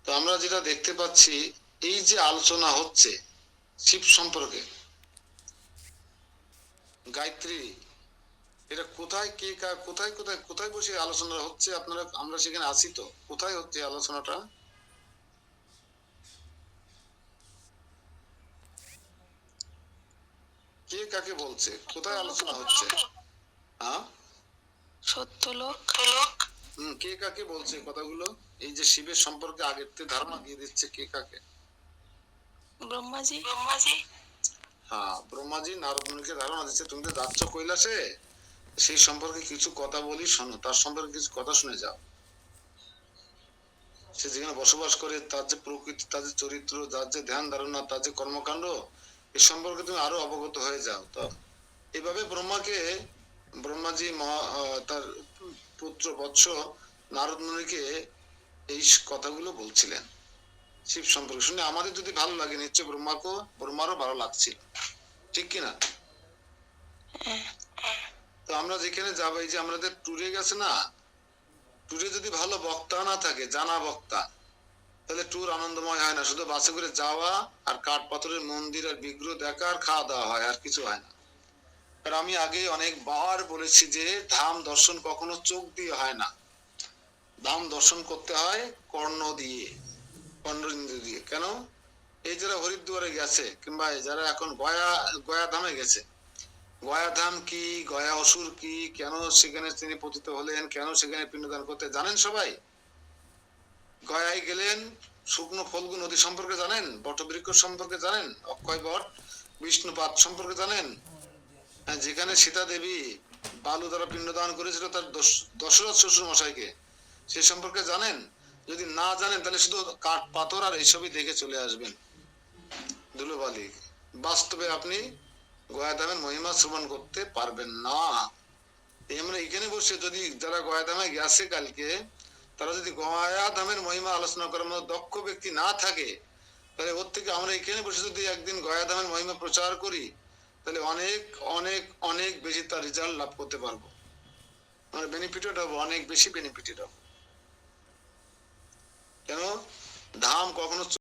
তো আমরা যেটা দেখতে পাচ্ছি, এই যে আলোচনা হচ্ছে শিব সম্পর্কে, গায়ত্রী, এটা কোথায় কে কোথায় কোথায় কোথায় বসে আলোচনা হচ্ছে? আপনারা, আমরা সেখানে আছি তো, কোথায় হচ্ছে আলোচনাটা? কে কাকে বলছে? কোথায় আলোচনা হচ্ছে? হ্যাঁ, সত্যলোক। কে কাকে বলছে কথাগুলো? এই যে শিবের সম্পর্কে আগের থেকে ধারণা দিয়ে দিচ্ছে, কে কাকে? ব্রহ্মাজি। হ্যাঁ, ব্রহ্মাজি নারদ মুনিকে ধারণা দিচ্ছে, তুমি তো যাচ্ছ কৈলাসে, সেই সম্পর্কে কিছু কথা বলি, শোনো, তার সম্পর্কে কিছু কথা শুনে যাও। সে যেখানে বসবাস করে, তার যে প্রকৃতি, তার যে চরিত্র, তার যে ধ্যান ধারণা, তার যে কর্মকাণ্ড, এ সম্পর্কে তুমি আরো অবগত হয়ে যাও। তো এভাবে ব্রহ্মাজি তার পুত্র বৎস নারদ মুনিকে এই কথাগুলো বলছিলেন শিব সম্পর্কে। শুনে আমাদের যদি ভালো লাগে, নিশ্চয় ব্রহ্মারও ভালো লাগছিল, ঠিক কিনা? তো আমরা যেখানে যাবো, এই যে আমাদের ট্যুরে গেছে না, ট্যুরে যদি ভালো বক্তা না থাকে, জানা বক্তা, তাহলে ট্যুর আনন্দময় হয় না। শুধু বাসে করে যাওয়া আর কাঠ পাথরের মন্দির আর বিগ্রহ দেখা আর খাওয়া দাওয়া হয়, আর কিছু হয় না। আর আমি আগে অনেকবার বলেছি যে ধাম দর্শন কখনো চোখ দিয়ে হয় না, ধাম দর্শন করতে হয় কর্ণ ইন্দ্রিয় দিয়ে। কেন? এই যারা হরিদ্বারে গেছে, কিংবা যারা এখন গয়া ধামে গেছে, গয়া ধাম কি, গয়া অসুর কি, কেন সেখানে তিনি পতিত হলেন, কেন সেখানে পিণ্ডদান করতে জানেন সবাই? গয়ায় গেলেন, শুকনো ফল্গু নদী সম্পর্কে জানেন, বটবৃক্ষ সম্পর্কে জানেন, অক্ষয় বট, বিষ্ণুপাদ সম্পর্কে জানেন, যেখানে সীতা দেবী বালু দ্বারা পিণ্ডদান করেছিল তার দশরথ শ্বশুর মশাইকে, সে সম্পর্কে জানেন? যদি না জানেন, তাহলে শুধু কাঠ পাথর আর এইসবই দেখে চলে আসবেন, ধুলোবালি। বাস্তবে আপনি গয়া ধামের মহিমা শ্রবণ করতে পারবেন না। আমরা এখানে বসে যদি যারা গয়া ধামে গেছে কালকে, তারা যদি গয়া ধামের মহিমা আলোচনা করার মতো দক্ষ ব্যক্তি না থাকে, তাহলে ওর থেকে আমরা এখানে বসে যদি একদিন গয়া ধামের মহিমা প্রচার করি, তাহলে অনেক অনেক অনেক বেশি তার রেজাল্ট লাভ করতে পারবো, আমরা বেনিফিটেড হবো, অনেক বেশি বেনিফিটেড হবো। কেন? ধাম কখনো